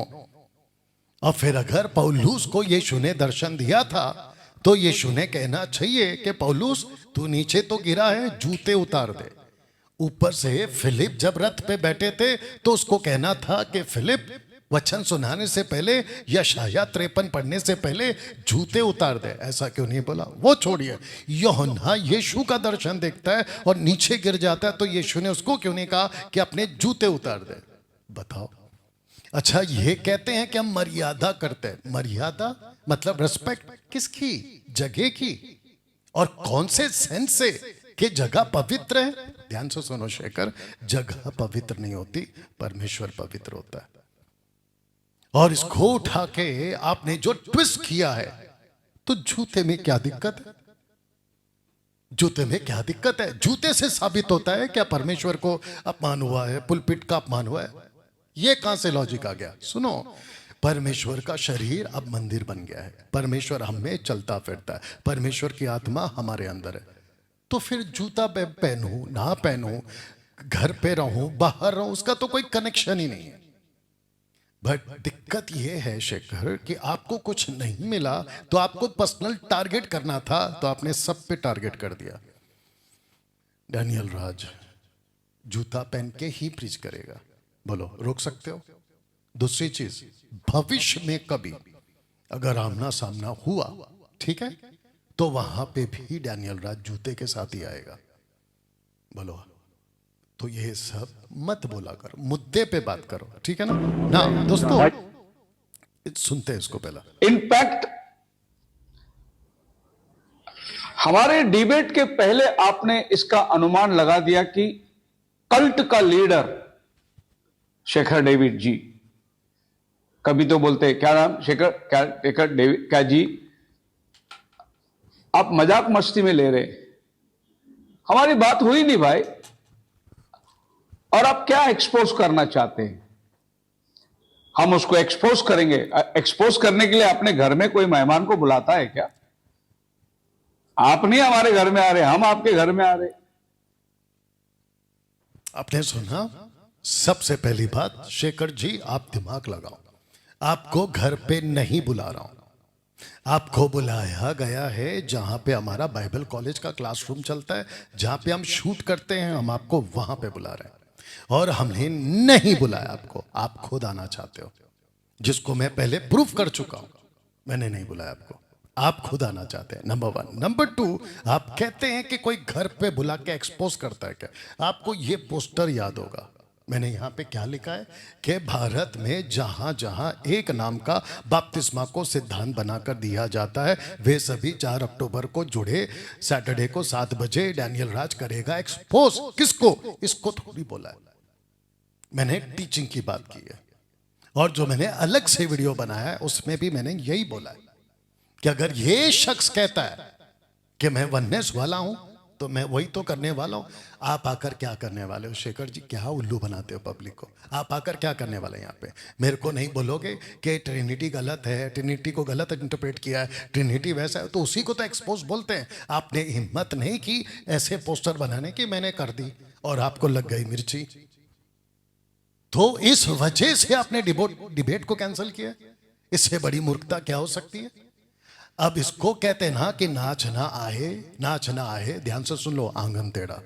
और फिर अगर पौलुस को यीशु ने दर्शन दिया था तो यीशु ने कहना चाहिए कि पौलुस तू नीचे तो गिरा है, जूते उतार दे। ऊपर से फिलिप जब रथ पे बैठे थे तो उसको कहना था कि फिलिप वचन सुनाने से पहले, यशाया 53 पढ़ने से पहले जूते उतार दे। ऐसा क्यों नहीं बोला? वो छोड़िए, यूहन्ना यीशु का दर्शन देखता है और नीचे गिर जाता है, तो यीशु ने उसको क्यों नहीं कहा कि अपने जूते उतार दे? बताओ। अच्छा, ये कहते हैं कि हम मर्यादा करते हैं। मर्यादा मतलब रिस्पेक्ट किसकी? जगह की। और कौन से सेंस से कि जगह पवित्र है? ध्यान से सुनो शेखर, जगह पवित्र नहीं होती, परमेश्वर पवित्र होता है। और इसको उठा के आपने जो ट्विस्ट किया है, तो जूते में क्या दिक्कत है? जूते में क्या दिक्कत है? जूते से साबित होता है क्या परमेश्वर को अपमान हुआ है, पुलपिट का अपमान हुआ है? ये कहां से लॉजिक आ गया? सुनो, परमेश्वर का शरीर अब मंदिर बन गया है, परमेश्वर हम में चलता फिरता है, परमेश्वर की आत्मा हमारे अंदर है। तो फिर जूता पहनूं ना पहनूं, घर पे रहूं बाहर रहूं, उसका तो कोई कनेक्शन ही नहीं है। बट दिक्कत यह है शेखर कि आपको कुछ नहीं मिला तो आपको पर्सनल टारगेट करना था, तो आपने सब पे टारगेट कर दिया। डैनियल राज जूता पहन के ही प्रीच करेगा, बोलो रोक सकते हो? दूसरी चीज, भविष्य में कभी अगर आमना सामना हुआ, ठीक है, तो वहां पे भी डैनियल राज जूते के साथ ही आएगा। बोलो। तो ये सब मत बोला करो, मुद्दे पे बात करो, ठीक है ना? ना दोस्तों सुनते हैं इसको पहला। इनफैक्ट हमारे डिबेट के पहले आपने इसका अनुमान लगा दिया कि कल्ट का लीडर शेखर डेविड जी, कभी तो बोलते क्या नाम शेखर डेविड क्या जी, आप मजाक मस्ती में ले रहे, हमारी बात हुई नहीं भाई। और आप क्या एक्सपोज करना चाहते हैं? हम उसको एक्सपोज करेंगे। एक्सपोज करने के लिए अपने घर में कोई मेहमान को बुलाता है क्या? आप नहीं हमारे घर में आ रहे, हम आपके घर में आ रहे। आपने सुना? सबसे पहली बात शेखर जी, आप दिमाग लगाओ, आपको घर पे नहीं बुला रहा हूं, आपको बुलाया गया है जहां पे हमारा बाइबल कॉलेज का क्लासरूम चलता है, जहां पे हम शूट करते हैं, हम आपको वहां पे बुला रहे हैं। और हमने नहीं बुलाया आपको, आप खुद आना चाहते हो, जिसको मैं पहले प्रूफ कर चुका हूं। मैंने नहीं बुलाया आपको, आप खुद आना चाहते हैं, नंबर 1। नंबर 2, आप कहते हैं कि कोई घर पे बुला के एक्सपोज करता है क्या। आपको ये पोस्टर याद होगा, मैंने यहाँ पे क्या लिखा है कि भारत में जहां जहां एक नाम का बपतिस्मा को सिद्धांत बनाकर दिया जाता है, वे सभी 4 अक्टूबर को जुड़े सैटरडे को 7 बजे डैनियल राज करेगा एक्सपोज। किसको? इसको थोड़ी बोला है, मैंने टीचिंग की बात की है। और जो मैंने अलग से वीडियो बनाया है उसमें भी मैंने यही बोला है कि अगर ये शख्स कहता है कि मैं वननेस वाला हूं तो मैं वही तो करने वाला हूं। आप आकर क्या करने वाले हो शेखर जी? क्या उल्लू बनाते हो पब्लिक को? आप आकर क्या करने वाले हैं यहाँ पे? मेरे को नहीं बोलोगे कि ट्रिनिटी गलत है, ट्रिनिटी को गलत इंटरप्रेट किया है, ट्रिनिटी वैसा है, तो उसी को तो एक्सपोज बोलते हैं। आपने हिम्मत नहीं की ऐसे पोस्टर बनाने की, मैंने कर दी और आपको लग गई मिर्ची। तो इस वजह से आपने डिबेट को कैंसिल किया। इससे बड़ी मूर्खता क्या हो सकती है? अब इसको कहते हैं ना कि नाच ना आए, नाच ना आए। ध्यान से सुन लो, आंगन टेढ़ा।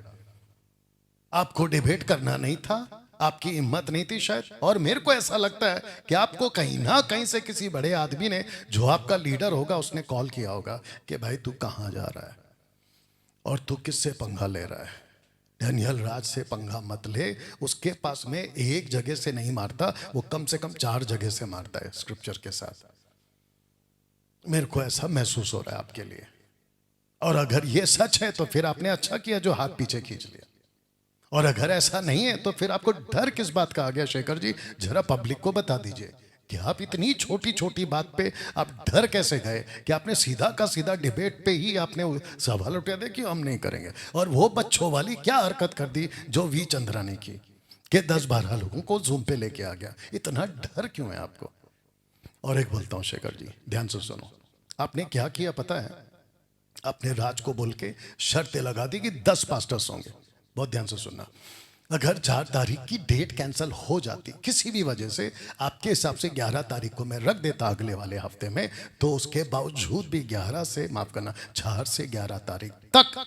आपको डिबेट करना नहीं था, आपकी हिम्मत नहीं थी शायद। और मेरे को ऐसा लगता है कि आपको कहीं ना कहीं से किसी बड़े आदमी ने, जो आपका लीडर होगा, उसने कॉल किया होगा कि भाई तू कहां जा रहा है और तू किससे पंगा ले रहा है। डैनियल राज से पंगा मत ले, उसके पास में एक जगह से नहीं मारता, वो कम से कम 4 जगह से मारता है स्क्रिप्चर के साथ। मेरे को ऐसा महसूस हो रहा है आपके लिए। और अगर ये सच है तो फिर आपने अच्छा किया जो हाथ पीछे खींच लिया, और अगर ऐसा नहीं है तो फिर आपको डर किस बात का आ गया शेखर जी? जरा पब्लिक को बता दीजिए कि आप इतनी छोटी छोटी बात पे आप डर कैसे गए कि आपने सीधा का सीधा डिबेट पे ही आपने सवाल उठा दिया कि हम नहीं करेंगे। और वो बच्चों वाली क्या हरकत कर दी जो वी चंद्रा ने की कि 10-12 लोगों को जूम पे लेके आ गया। इतना डर क्यों है आपको? और एक बोलता हूं शेखर जी, ध्यान से सुनो, आपने क्या किया पता है? आपने राज को बोल के शर्तें लगा दी कि 10 पास्टर्स होंगे। बहुत ध्यान से सुनना, अगर 4 तारीख की डेट कैंसिल हो जाती किसी भी वजह से, आपके हिसाब से 11 तारीख को मैं रख देता अगले वाले हफ्ते में, तो उसके बावजूद भी 11 से, माफ करना, 4 से 11 तारीख तक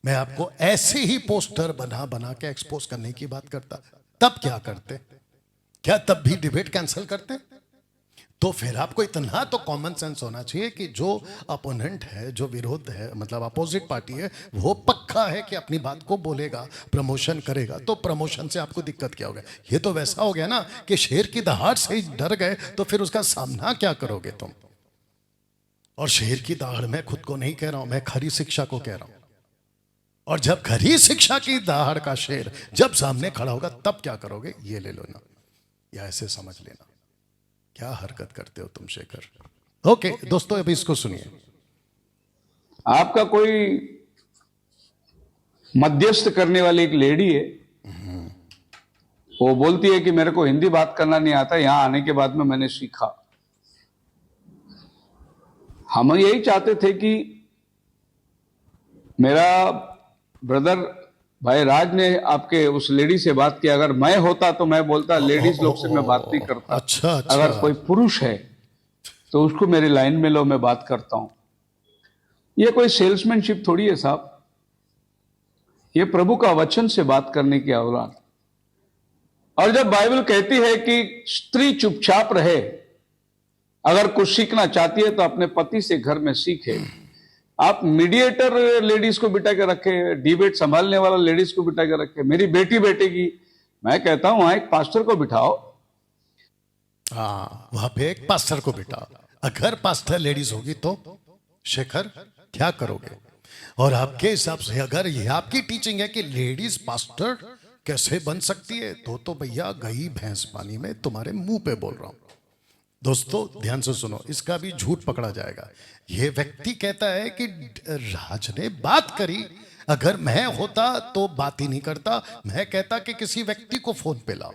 मैं आपको ऐसे ही पोस्टर बना बना के एक्सपोज करने की बात करता। तब क्या करते? क्या तब भी डिबेट कैंसिल करते? तो फिर आपको इतना तो कॉमन सेंस होना चाहिए कि जो अपोनेंट है, जो विरोध है, मतलब अपोजिट पार्टी है, वो पक्का है कि अपनी बात को बोलेगा, प्रमोशन करेगा। तो प्रमोशन से आपको दिक्कत क्या हो गया? ये तो वैसा हो गया ना कि शेर की दहाड़ से ही डर गए, तो फिर उसका सामना क्या करोगे तुम? और शेर की दहाड़ मैं खुद को नहीं कह रहा हूं, मैं खरी शिक्षा को कह रहा हूं। और जब खरी शिक्षा की दहाड़ का शेर जब सामने खड़ा होगा तब क्या करोगे? ये ले लो ना, या ऐसे समझ लेना। क्या हरकत करते हो तुम शेखर? ओके दोस्तों, अभी इसको सुनिए। आपका कोई मध्यस्थ करने वाली एक लेडी है, वो बोलती है कि मेरे को हिंदी बात करना नहीं आता, यहां आने के बाद में मैंने सीखा। हम यही चाहते थे कि मेरा ब्रदर भाई राज ने आपके उस लेडी से बात की। अगर मैं होता तो मैं बोलता लेडीज लोग से मैं बात नहीं करता। अच्छा। अगर कोई पुरुष है तो उसको मेरी लाइन में लो, मैं बात करता हूं। ये कोई सेल्समैनशिप थोड़ी है साहब, ये प्रभु का वचन से बात करने की औलाद। और जब बाइबल कहती है कि स्त्री चुपचाप रहे, अगर कुछ सीखना चाहती है तो अपने पति से घर में सीखे। आप मीडिएटर लेडीज को बिठा के रखे, डिबेट संभालने वाला लेडीज को बिठा के रखे। मेरी बेटी बैठेगी, मैं कहता हूं वहां एक पास्टर को बिठाओ। हाँ, वहां पे एक पास्टर को बिठाओ। अगर पास्टर लेडीज होगी तो शेखर क्या करोगे? और आपके हिसाब से अगर ये आपकी टीचिंग है कि लेडीज पास्टर कैसे बन सकती है, तो भैया गई भैंस पानी में, तुम्हारे मुंह पे बोल रहा हूं। दोस्तों ध्यान से सुनो, इसका भी झूठ पकड़ा जाएगा। यह व्यक्ति कहता है कि राज ने बात करी, अगर मैं होता तो बात ही नहीं करता, मैं कहता कि किसी व्यक्ति को फोन पे लाओ।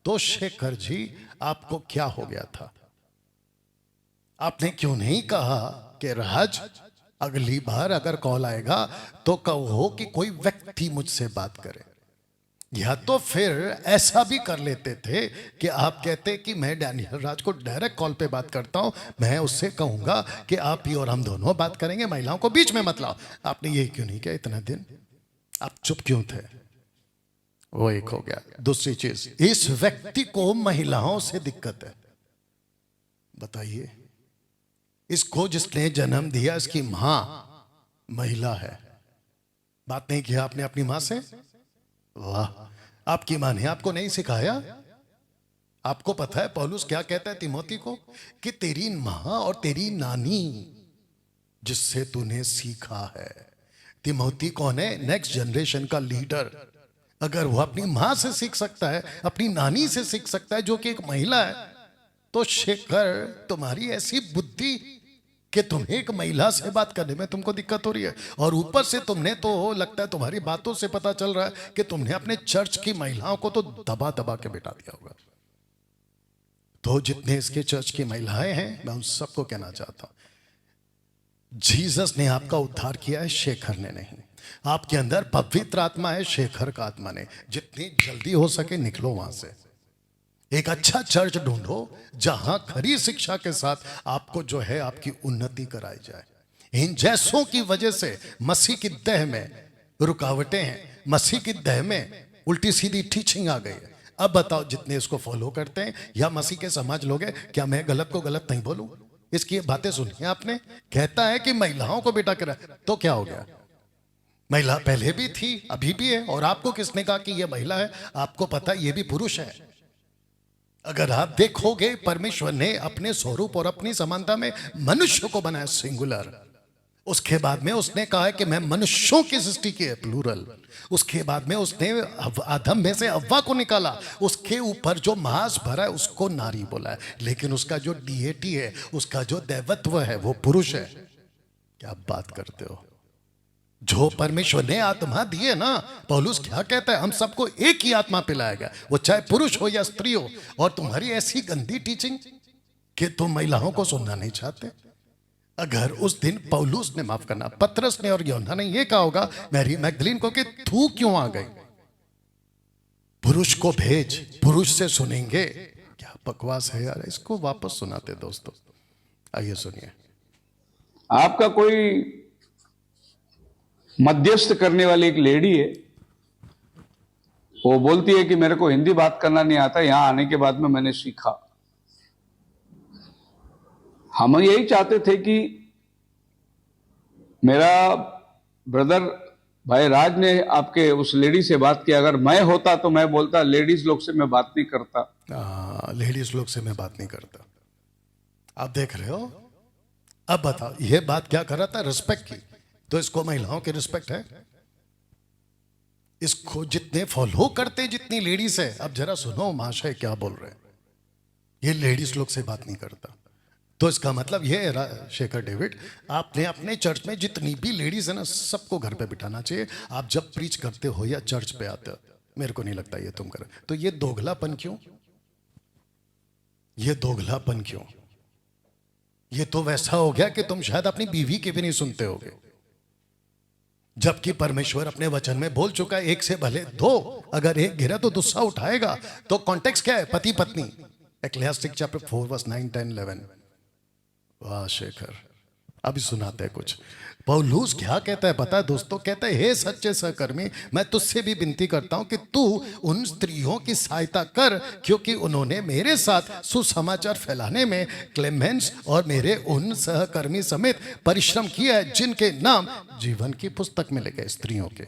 तो शेखर जी आपको क्या हो गया था? आपने क्यों नहीं कहा कि राज अगली बार अगर कॉल आएगा तो कहो कि कोई व्यक्ति मुझसे बात करे? या तो फिर ऐसा भी कर लेते थे कि आप कहते कि मैं डैनियल राज को डायरेक्ट कॉल पे बात करता हूं, मैं उससे कहूंगा कि आप ही और हम दोनों बात करेंगे, महिलाओं को बीच में मत लाओ। आपने ये क्यों नहीं किया इतना दिन? आप चुप क्यों थे? वो एक हो गया। दूसरी चीज, इस व्यक्ति को महिलाओं से दिक्कत है, बताइए। इसको जिसने जन्म दिया इसकी मां महिला है। बात नहीं किया आपने अपनी मां से? वाह, आपकी मां ने आपको नहीं सिखाया? आपको पता है पौलुस क्या कहता है तिमोथी को कि तेरी मां और तेरी नानी जिससे तूने सीखा है। तिमोथी कौन है? नेक्स्ट जनरेशन का लीडर। अगर वो अपनी मां से सीख सकता है, अपनी नानी से सीख सकता है जो कि एक महिला है, तो शेखर तुम्हारी ऐसी बुद्धि कि तुम्हें एक महिला से बात करने में तुमको दिक्कत हो रही है, और ऊपर से तुमने तो लगता है तुम्हारी बातों से पता चल रहा है कि तुमने अपने चर्च की महिलाओं को तो दबा दबा के बिठा दिया होगा। तो जितने इसके चर्च की महिलाएं हैं मैं उन सबको कहना चाहता हूं, जीसस ने आपका उद्धार किया है, शेखर ने नहीं। आपके अंदर पवित्र आत्मा है, शेखर का आत्मा ने। जितनी जल्दी हो सके निकलो वहां से। एक अच्छा चर्च ढूंढो जहां खरी शिक्षा के साथ आपको जो है आपकी उन्नति कराई जाए। इन जैसों की वजह से मसीह की देह में रुकावटें हैं, मसीह की देह में उल्टी सीधी टीचिंग आ गई है। अब बताओ जितने इसको फॉलो करते हैं या मसीह के समाज लोग हैं, क्या मैं गलत को गलत नहीं बोलूं? इसकी बातें सुनी आपने? कहता है कि महिलाओं को बेटा करा, तो क्या हो गया? महिला पहले भी थी, अभी भी है। और आपको किसने कहा कि यह महिला है? आपको पता है ये भी पुरुष है। अगर आप देखोगे परमेश्वर ने अपने स्वरूप और अपनी समानता में मनुष्य को बनाया सिंगुलर। उसके बाद में उसने कहा है कि मैं मनुष्यों की सृष्टि की है प्लूरल। उसके बाद में उसने आदम में से हव्वा को निकाला, उसके ऊपर जो मांस भरा है उसको नारी बोला है, लेकिन उसका जो डीएटी है, उसका जो दैवत्व है वो पुरुष है। क्या बात करते हो? जो परमेश्वर ने आत्मा दी है ना, पौलुस क्या कहता है? हम सबको एक ही आत्मा पिलाएगा, वो चाहे पुरुष हो या स्त्री हो। और तुम्हारी ऐसी गंदी टीचिंग कि तुम महिलाओं को सुनना नहीं चाहते। अगर उस दिन पौलुस ने, माफ करना, पतरस ने और यूहन्ना ने ये कहा होगा मैरी मैगदलीन को कि तू क्यों आ गई, पुरुष को भेज, पुरुष से सुनेंगे। क्या बकवास है यार, इसको वापस सुनाते दोस्तों। आइए सुनिए। आपका कोई मध्यस्थ करने वाली एक लेडी है, वो बोलती है कि मेरे को हिंदी बात करना नहीं आता, यहां आने के बाद में मैंने सीखा। हम यही चाहते थे कि मेरा ब्रदर भाई राज ने आपके उस लेडी से बात की। अगर मैं होता तो मैं बोलता लेडीज लोग से मैं बात नहीं करता। लेडीज लोग से मैं बात नहीं करता। आप देख रहे हो? अब बताओ ये बात क्या कर रहा था? रिस्पेक्ट की। तो इसको महिलाओं की रिस्पेक्ट है? इसको जितने फॉलो करते, जितनी लेडीज है, अब जरा सुनो महाशय क्या बोल रहे हैं। ये लेडीज लोग से बात नहीं करता, तो इसका मतलब ये है शेखर डेविड, आपने अपने चर्च में जितनी भी लेडीज है ना, सबको घर पे बिठाना चाहिए। आप जब प्रीच करते हो या चर्च पे आते हो, मेरे को नहीं लगता ये तुम करो। तो ये दोगलापन क्यों? ये दोगलापन क्यों? ये तो वैसा हो गया कि तुम शायद अपनी बीवी की भी नहीं सुनते होगे, जबकि परमेश्वर अपने वचन में बोल चुका है एक से भले दो, अगर एक गिरा तो दूसरा उठाएगा। तो कॉन्टेक्स्ट क्या है? पति पत्नी। एक्लेसियास्टिक चैप्टर 4 वर्स 9, 10, 11। वाह शेखर, अभी सुनाते हैं कुछ। पौलुस क्या कहता है पता है दोस्तों? कहता है हे सच्चे सहकर्मी, मैं तुझसे भी विनती करता हूं कि तू उन स्त्रियों की सहायता कर, क्योंकि उन्होंने मेरे साथ सुसमाचार फैलाने में क्लेमेंस और मेरे उन सहकर्मी समेत परिश्रम किया है जिनके नाम जीवन की पुस्तक में लिखे। स्त्रियों के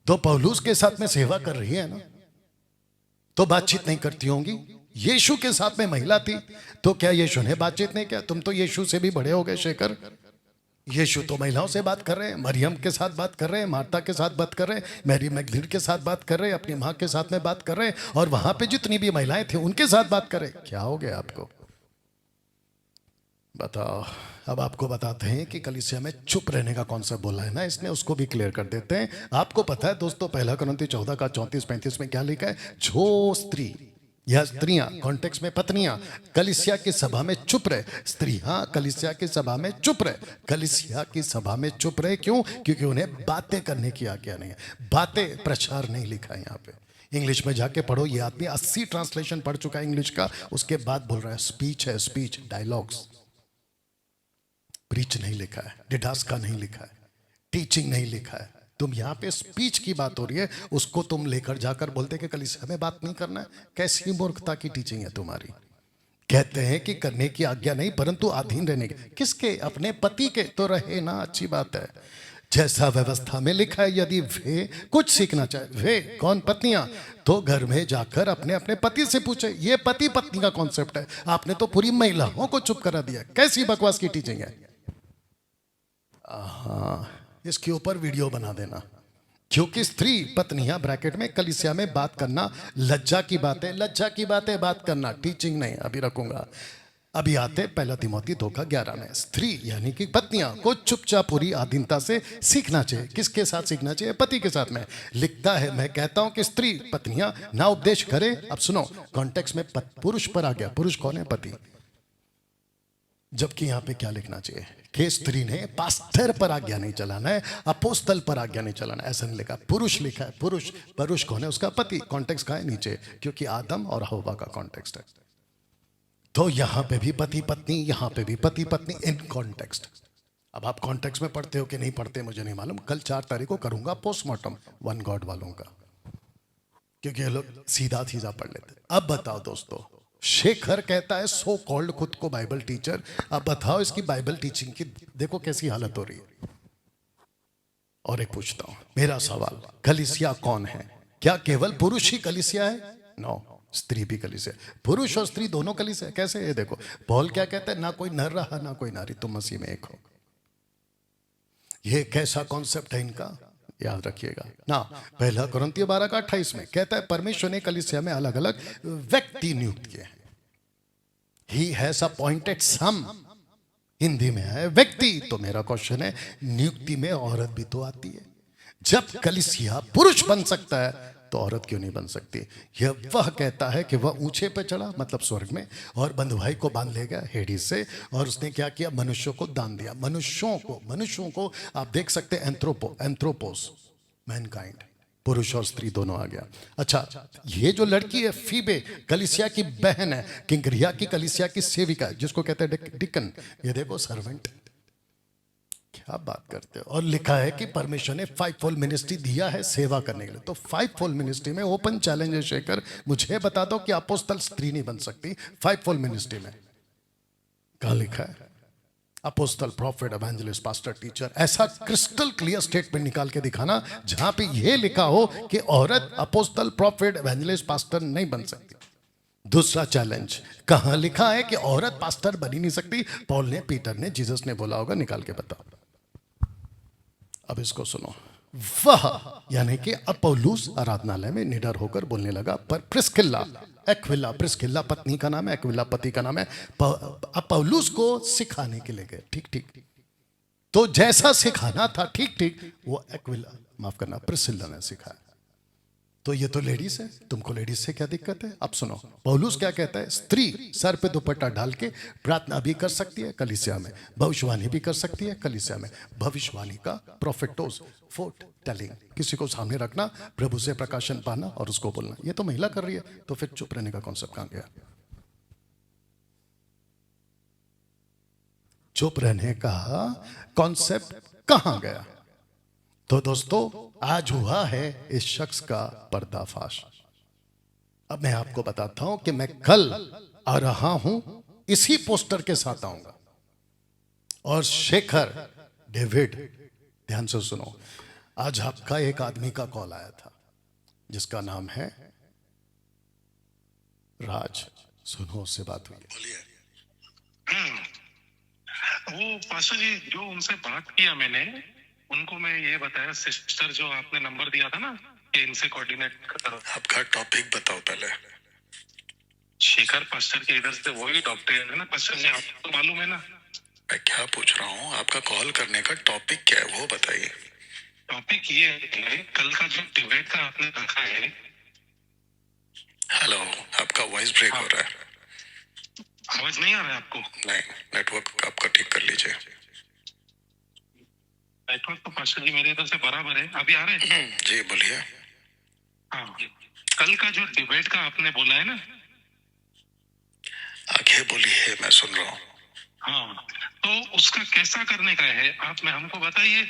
तो पौलुस के साथ में सेवा कर रही है ना, तो बातचीत नहीं करती होंगी। यीशु के साथ में महिला थी, तो क्या यीशु ने बातचीत नहीं किया? तुम तो यीशु से भी बड़े हो गए शेखर। यीशु तो महिलाओं से बात कर रहे हैं, मरियम के साथ बात कर रहे हैं, मार्था के साथ बात कर रहे हैं, मैरी मैगदलीन के साथ बात कर रहे हैं, अपनी माँ के साथ में बात कर रहे हैं, और वहां पे जितनी भी महिलाएं थी उनके साथ बात कर रहे हैं। क्या हो गया आपको? बताओ। अब आपको बताते हैं कि कलीसिया में चुप रहने का कौन सा बोला है ना इसने, उसको भी क्लियर कर देते हैं। आपको पता है दोस्तों, 1 कुरिन्थी 14 का 34-35 में क्या लिखा है? जो स्त्री या स्त्रियां, कॉन्टेक्स्ट में पत्नियां, कलीसिया की सभा में चुप रहे। स्त्रियां कलीसिया की सभा में चुप रहे। कलीसिया की सभा में चुप रहे क्यों? क्योंकि उन्हें बातें करने की आज्ञा नहीं है। बातें, प्रचार नहीं लिखा है यहाँ पे। इंग्लिश में जाके पढ़ो, ये आदमी 80 ट्रांसलेशन पढ़ चुका है इंग्लिश का, उसके बाद बोल रहा है स्पीच है, स्पीच, डायलॉग्स। प्रीच नहीं लिखा है, डिडास्का नहीं लिखा है, टीचिंग नहीं लिखा है। तुम यहाँ पे स्पीच की बात हो रही है, उसको तुम लेकर जाकर बोलते कि कलीसिया में बात नहीं करना है। कैसी मूर्खता की टीचिंग है तुम्हारी? कहते हैं कि करने की आज्ञा नहीं परंतु अधीन रहने की। किसके? अपने पति के। तो रहे ना, अच्छी बात है। जैसा व्यवस्था में लिखा है, यदि वे कुछ सीखना चाहे, वे कौन? पत्नियां, तो घर में जाकर अपने अपने पति से पूछे। ये पति पत्नी का कॉन्सेप्ट है। आपने तो पूरी महिलाओं को चुप करा दिया। कैसी बकवास की टीचिंग है? इसके ऊपर वीडियो बना देना, क्योंकि स्त्री पत्नियां ब्रैकेट में कलीसिया में बात करना लज्जा की बात है। लज्जा की बात है बात करना, टीचिंग नहीं। अभी रखूंगा। अभी आते पहला तिमोथी 2:11 में। स्त्री यानी कि पत्नियां को चुपचाप पूरी अधीनता से सीखना चाहिए। किसके साथ सीखना चाहिए? पति के साथ में लिखता है। मैं कहता हूं कि स्त्री पत्नियां ना उपदेश करे। अब सुनो, कॉन्टेक्स्ट में पुरुष पर आ गया। पुरुष कौन है? पति। जबकि यहां पे क्या लिखना चाहिए कि स्त्री ने पास्टर पर आज्ञा नहीं चलाना है, अपोस्तल पर आज्ञा नहीं चलाना है। ऐसा नहीं लिखा, पुरुष लिखा है। पुरुष, पुरुष कौन है? उसका पति। कॉन्टेक्स्ट कहां है? नीचे, क्योंकि आदम और हव्वा का कॉन्टेक्स्ट है। तो यहां पे भी पति पत्नी, यहां पे भी पति पत्नी, इन कॉन्टेक्स्ट। अब आप कॉन्टेक्स्ट में पढ़ते हो कि नहीं पढ़ते मुझे नहीं मालूम। कल 4 तारीख को करूंगा पोस्टमार्टम वन गॉड वालों का, क्योंकि ये लोग सीधा सीधा पढ़ लेते। अब बताओ दोस्तों, शेखर कहता है सो कॉल्ड खुद को बाइबल टीचर। अब बताओ इसकी बाइबल टीचिंग की देखो कैसी हालत हो रही है। और एक पूछता हूं, मेरा सवाल, कलीसिया कौन है? क्या केवल पुरुष ही कलीसिया है? नो, स्त्री भी कलीसिया। पुरुष और स्त्री दोनों कलीसिया। कैसे? ये देखो, पौल क्या कहता है? ना कोई नर रहा ना कोई नारी, तुम मसीह में एक हो। ये कैसा कॉन्सेप्ट है इनका? याद रखिएगा ना। पहला कुरिन्थियों 12:28 में कहता है परमेश्वर ने कलीसिया में अलग अलग व्यक्ति नियुक्त किए हैं। ही हैज अपॉइंटेड सम, हिंदी में है व्यक्ति। तो मेरा क्वेश्चन है, नियुक्ति में औरत भी तो आती है। जब कलीसिया पुरुष बन सकता है तो औरत क्यों नहीं बन सकती? यह वह कहता है कि वह ऊंचे पे चढ़ा, मतलब स्वर्ग में, और बंधुभाई को बांध ले गया हेडिस से, और उसने क्या किया? मनुष्यों को दान दिया। मनुष्यों को आप देख सकते हैं एंथ्रोपोस, मैनकाइंड, पुरुष और स्त्री दोनों आ गया। अच्छा, ये जो लड़की है फीबे, कलीसिया की बहन है, किंक्रिया की कलीसिया की सेविका, जिसको कहते हैं डिकन। ये देखो, सर्वेंट। क्या बात करते हो? और लिखा है कि परमेश्वर ने 5-fold मिनिस्ट्री दिया है सेवा करने के लिए। तो 5-fold मिनिस्ट्री में ओपन चैलेंज है शेखर, मुझे बता दो कि अपोस्तल स्त्री नहीं बन सकती 5-fold मिनिस्ट्री में। कहां लिखा है? अपोस्तल, प्रॉफिट, एवेंजलिस्ट, पास्टर, टीचर। ऐसा क्रिस्टल क्लियर स्टेटमेंट निकाल के दिखाना जहां पे यह लिखा हो कि औरत अपोस्तल, प्रॉफिट, एवेंजलिस्ट, पास्टर नहीं बन सकती। दूसरा चैलेंज, कहां लिखा है कि औरत पास्टर बन ही नहीं सकती? पॉल ने, पीटर ने, जीसस ने बोला होगा, निकाल के बताओ। अब इसको सुनो। वह यानी कि अपौलुस आराधनालय में निडर होकर बोलने लगा, पर प्रिस्किल्ला पत्नी का नाम है, एक्विला पति का नाम है। अपौलुस को सिखाने के लिए गए। ठीक। तो जैसा सिखाना था ठीक वो एक्विला, माफ करना, प्रिस्किल्ला ने सिखाया। तो ये तो लेडीज है, तुमको लेडीज से क्या दिक्कत है? अब सुनो, पौलुस क्या कहता है? स्त्री सर पे दुपट्टा डाल के प्रार्थना भी कर सकती है कलीसिया में, भविष्यवाणी भी कर सकती है कलीसिया में। भविष्यवाणी का प्रोफेटोस, फोर्ट टेलिंग, किसी को सामने रखना, प्रभु से प्रकाशन पाना और उसको बोलना। ये तो महिला कर रही है, तो फिर चुप रहने का कॉन्सेप्ट कहां गया? चुप रहने का कॉन्सेप्ट कहां गया? तो दोस्तों, आज हुआ है इस शख्स का पर्दाफाश। अब मैं आपको बताता हूं कि मैं कल आ रहा हूं, इसी पोस्टर के साथ आऊंगा। और शेखर, डेविड, ध्यान से सुनो, आज आपका एक आदमी का कॉल आया था जिसका नाम है राज। सुनो, उससे बात हुई। वो पास्टर जी, जो उनसे बात किया मैंने, उनको मैं ये बताया, सिस्टर जो आपने नंबर दिया था ना कि इनसे कोऑर्डिनेट करो। आपका टॉपिक बताओ पहले। शेखर पास्टर के इधर से वही डॉक्टर है ना पास्टर जी, आपको तो मालूम है ना। मैं क्या पूछ रहा हूँ, आपका कॉल करने का टॉपिक क्या है वो बताइए। टॉपिक ये है, कल का जो डिबेट का आपने रखा है। हेलो, आपका वॉइस ब्रेक हो रहा है। आवाज नहीं आ रहा है आपको? नहीं, नेटवर्क आपका ठीक कर लीजिए। नेटवर्क तो पास्टर जी मेरे इधर से बराबर है। अभी आ रहे हैं? जी बोलिए। हाँ, कल का जो डिबेट का आपने बोला है ना, आगे बोलिए, मैं सुन रहा हूँ। हाँ, तो उसका कैसा करने का है, आप में हमको बताइए।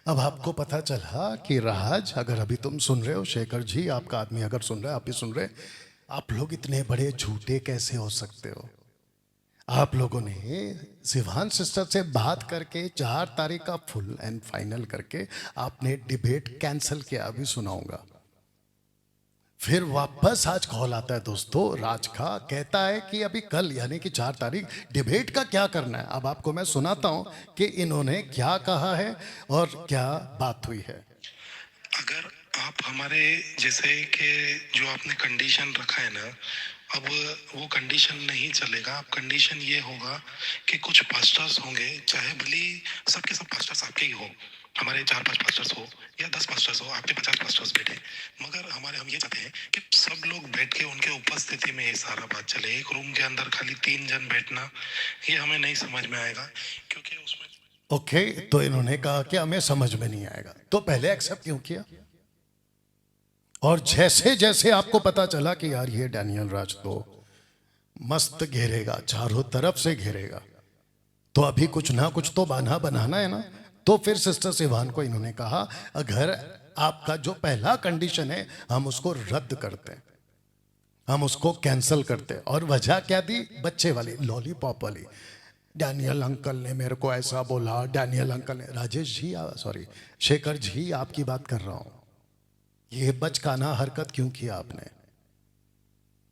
अब आपको पता चला कि राज, अगर अभी तुम सुन रहे हो, शेखर जी आपका आदमी अगर सुन रहा है, आप भी सुन रहे, आप लोग इतने बड़े झूठे कैसे हो सकते हो? आप लोगों ने सिवान सिस्टर से बात करके 4 तारीख का फुल एंड फाइनल करके आपने डिबेट कैंसिल किया, अभी सुनाऊंगा। फिर वापस आज कॉल आता है दोस्तों राज का, कहता है कि अभी कल यानी कि 4 तारीख डिबेट का क्या करना है। अब आपको मैं सुनाता हूं कि इन्होंने क्या कहा है और क्या बात हुई है। अगर आप हमारे जैसे कि जो आपने कंडीशन रखा है ना, अब वो कंडीशन नहीं चलेगा। अब कंडीशन ये होगा कि कुछ पास्टर्स होंगे, चाहे भले ही सबके सब पास्टर्स आपके ही हो, हमारे 4-5 पास्टर्स हो या 10 पास्टर्स हो, आपके 50 पास्टर्स बैठे, मगर हम ये चाहते हैं कि सब लोग बैठ के उनके उपस्थिति में ये सारा बात चले। एक रूम के अंदर खाली 3 जन बैठना ये हमें नहीं समझ में आएगा, क्योंकि उसमें ओके, तो इन्होंने कहा कि हमें समझ में नहीं आएगा, तो पहले एक्सेप्ट क्यों किया? और जैसे जैसे आपको पता चला कि यार ये डैनियल राज तो मस्त घेरेगा, चारों तरफ से घेरेगा, तो अभी कुछ ना कुछ तो बहाना बनाना है ना। तो फिर सिस्टर सिवान को इन्होंने कहा अगर आपका जो पहला कंडीशन है हम उसको रद्द करते हैं, हम उसको कैंसिल करते हैं। और वजह क्या दी? बच्चे वाली, लॉलीपॉप वाली। डैनियल अंकल ने मेरे को ऐसा बोला, डैनियल अंकल ने। राजेश जी, सॉरी शेखर जी, आपकी बात कर रहा हूं। ये बचकाना हरकत क्यों किया आपने?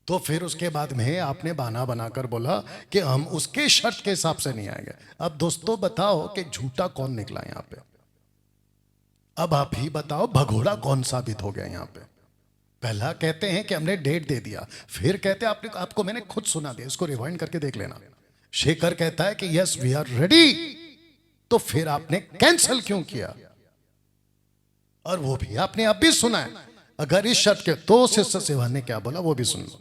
तो फिर उसके बाद में आपने बहाना बनाकर बोला कि हम उसके शर्त के हिसाब से नहीं आएंगे। अब दोस्तों बताओ कि झूठा कौन निकला यहां पे? अब आप ही बताओ भगोड़ा कौन साबित हो गया यहां पे? पहला कहते हैं कि हमने डेट दे दिया, फिर कहते हैं आपको मैंने खुद सुना दिया, इसको रिवाइंड करके देख लेना। शेखर कहता है कि यस वी आर रेडी, तो फिर आपने कैंसिल क्यों किया? और वो भी आपने अब भी सुना है। अगर इस शर्त के, तो सिस्टर सिवान ने क्या बोला वो भी सुन लो।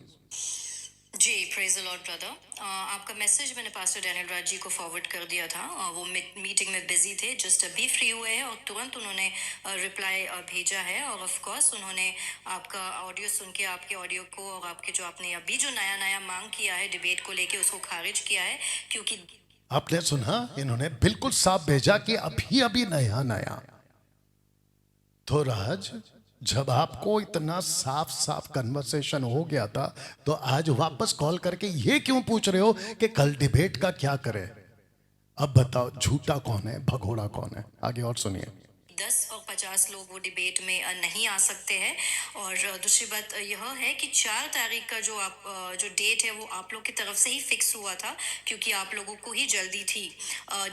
जी, प्रेज द लॉर्ड ब्रदर। आपका मैसेज मैंने पास्टर डैनियल राज जी को फॉरवर्ड कर दिया था। वो मीटिंग में बिजी थे, जस्ट अभी फ्री हुए हैं और तुरंत उन्होंने रिप्लाई भेजा है। और ऑफ कोर्स उन्होंने आपका ऑडियो सुन के, आपके ऑडियो को और आपके जो आपने अभी जो नया नया मांग किया है डिबेट को लेके, उसको खारिज किया है। क्योंकि आपने सुना, इन्होंने बिल्कुल साफ भेजा कि अभी अभी नया नया। तो राज, जब आपको इतना साफ साफ कन्वर्सेशन हो गया था, तो आज वापस कॉल करके ये क्यों पूछ रहे हो कि कल डिबेट का क्या करें? अब बताओ झूठा कौन है, भगोड़ा कौन है? आगे और सुनिए। 10 और 50 लोग वो डिबेट में नहीं आ सकते हैं। और दूसरी बात यह है कि 4 तारीख का जो डेट है वो आप लोग की तरफ से ही फिक्स हुआ था, क्योंकि आप लोगों को ही जल्दी थी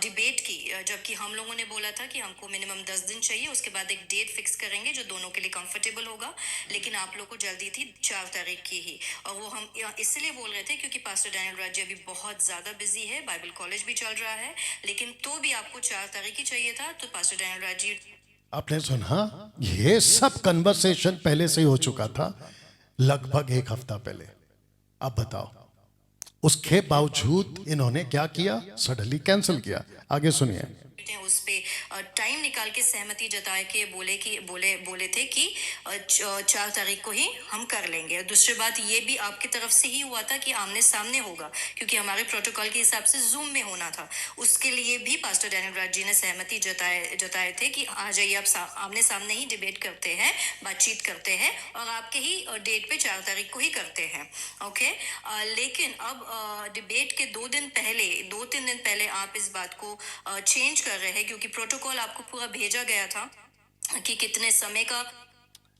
डिबेट की। जबकि हम लोगों ने बोला था कि हमको मिनिमम 10 दिन चाहिए, उसके बाद एक डेट फिक्स करेंगे जो दोनों के लिए कंफर्टेबल होगा। लेकिन आप लोग को जल्दी थी 4 तारीख की ही। और वो हम इसलिए बोल रहे थे क्योंकि पास्टर डैनियल राज जी अभी बहुत ज़्यादा बिजी है, बाइबल कॉलेज भी चल रहा है। लेकिन तो भी आपको 4 तारीख ही चाहिए था, तो पास्टर डैनियल राज जी। आपने सुना, ये सब कन्वर्सेशन पहले से ही हो चुका था, लगभग 1 हफ्ता पहले। अब बताओ, उसके बावजूद इन्होंने क्या किया? सडनली कैंसिल किया। आगे सुनिए। उस पे टाइम निकाल के सहमति जताए के बोले थे कि 4 तारीख को ही हम कर लेंगे। दूसरी बात ये भी आपकी तरफ से ही हुआ था कि आमने सामने होगा, क्योंकि हमारे प्रोटोकॉल के हिसाब से जूम में होना था। उसके लिए भी पास्टर डैनियल राज जी ने सहमति जताए थे कि आ जाइए, आप आमने सामने ही डिबेट करते हैं, बातचीत करते हैं और आपके ही डेट पे 4 तारीख को ही करते हैं। ओके, लेकिन अब डिबेट के 2-3 दिन पहले आप इस बात को चेंज कर रहे हैं, क्योंकि प्रोटोकॉल आपको पूरा भेजा गया था कि कितने समय का।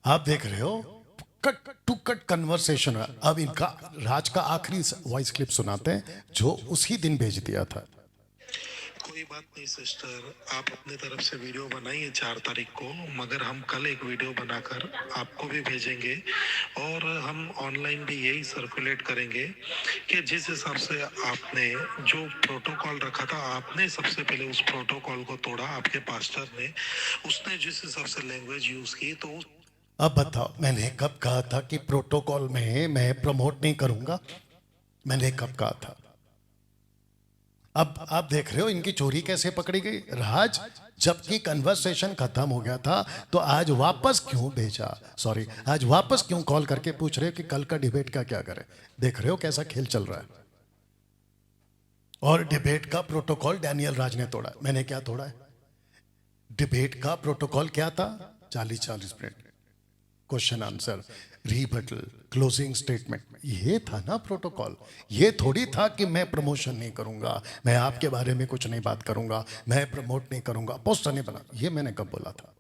आप देख रहे हो कट टू कट कन्वर्सेशन। अब इनका राज का आखिरी वॉइस क्लिप सुनाते हैं जो उसी दिन भेज दिया था। कोई बात नहीं सिस्टर, आप अपने तरफ से वीडियो बनाइए 4 तारीख को, मगर हम कल एक वीडियो बनाकर आपको भी भेजेंगे और हम ऑनलाइन भी यही सर्कुलेट करेंगे कि जिस हिसाब से आपने जो प्रोटोकॉल रखा था, आपने सबसे पहले उस प्रोटोकॉल को तोड़ा, आपके पास्टर ने, उसने जिस हिसाब से लैंग्वेज यूज की, तो अब बताओ, मैंने कब कहा था कि प्रोटोकॉल में मैं प्रमोट नहीं करूंगा? मैंने कब कहा था? अब आप देख रहे हो इनकी चोरी कैसे पकड़ी गई। राज, जबकि कन्वर्सेशन खत्म हो गया था, तो आज वापस क्यों भेजा? सॉरी, आज वापस क्यों कॉल करके पूछ रहे हो कि कल का डिबेट का क्या करें? देख रहे हो कैसा खेल चल रहा है। और डिबेट का प्रोटोकॉल डैनियल राज ने तोड़ा। मैंने क्या तोड़ा है? डिबेट का प्रोटोकॉल क्या था? 40-40 minute, question answer, rebuttal, closing statement, ये था ना प्रोटोकॉल। ये थोड़ी था कि मैं प्रमोशन नहीं करूंगा, मैं आपके बारे में कुछ नहीं बात करूंगा, मैं प्रमोट नहीं करूंगा, पोस्टर नहीं बना। ये मैंने कब बोला था?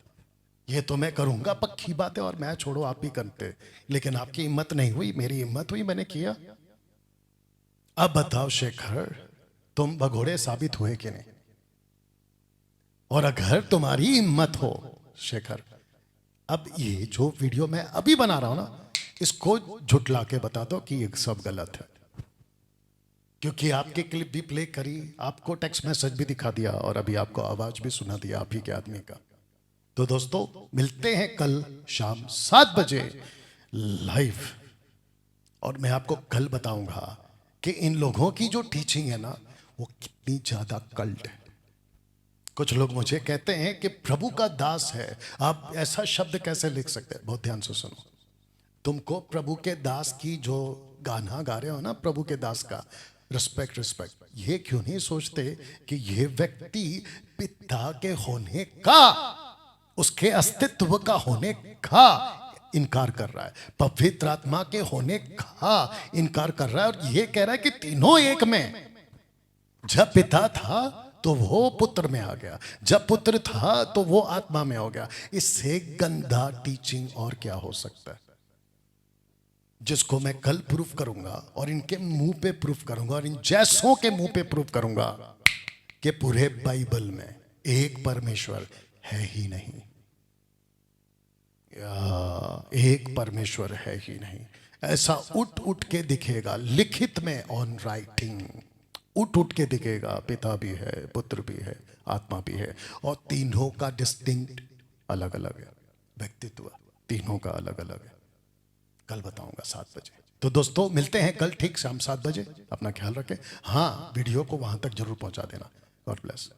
ये तो मैं करूंगा, पक्की बात है, और मैं छोड़ो आप ही करते, लेकिन आपकी हिम्मत नहीं हुई, मेरी हिम्मत हुई, मैंने किया। अब बताओ शेखर, तुम भगोड़े साबित हुए कि नहीं? और अगर तुम्हारी हिम्मत हो शेखर, अब ये जो वीडियो मैं अभी बना रहा हूं ना, इसको झुटला के बता दो कि ये सब गलत है, क्योंकि आपकी क्लिप भी प्ले करी, आपको टेक्स्ट मैसेज भी दिखा दिया, और अभी आपको आवाज भी सुना दिया आप ही के आदमी का। तो दोस्तों मिलते हैं कल शाम 7 बजे लाइव, और मैं आपको कल बताऊंगा कि इन लोगों की जो टीचिंग है ना, वो कितनी ज्यादा कल्ट है। कुछ लोग मुझे कहते हैं कि प्रभु का दास है, आप ऐसा शब्द कैसे लिख सकते हैं? बहुत ध्यान से सुनो, तुमको प्रभु के दास की जो गाना गा रहे हो ना, प्रभु के दास का, रिस्पेक्ट रिस्पेक्ट, ये क्यों नहीं सोचते कि ये व्यक्ति पिता के होने का, उसके अस्तित्व का होने का इनकार कर रहा है, पवित्र आत्मा के होने का इनकार कर रहा है, और ये कह रहा है कि तीनों एक में। जब पिता था तो वो पुत्र में आ गया, जब पुत्र था तो वो आत्मा में हो गया। इससे गंदा टीचिंग और क्या हो सकता है? जिसको मैं कल प्रूफ करूंगा, और इनके मुंह पे प्रूफ करूंगा, और इन जैसों के मुंह पे प्रूफ करूंगा कि पूरे बाइबल में एक परमेश्वर है ही नहीं, एक परमेश्वर है ही नहीं। ऐसा उठ उठ के दिखेगा लिखित में, ऑन राइटिंग उठ उठ के दिखेगा। पिता भी है, पुत्र भी है, आत्मा भी है, और तीनों का डिस्टिंक्ट अलग अलग है, व्यक्तित्व तीनों का अलग अलग है। कल बताऊंगा 7 बजे। तो दोस्तों मिलते हैं कल ठीक शाम 7 बजे, अपना ख्याल रखें। हाँ, वीडियो को वहां तक जरूर पहुंचा देना। God bless.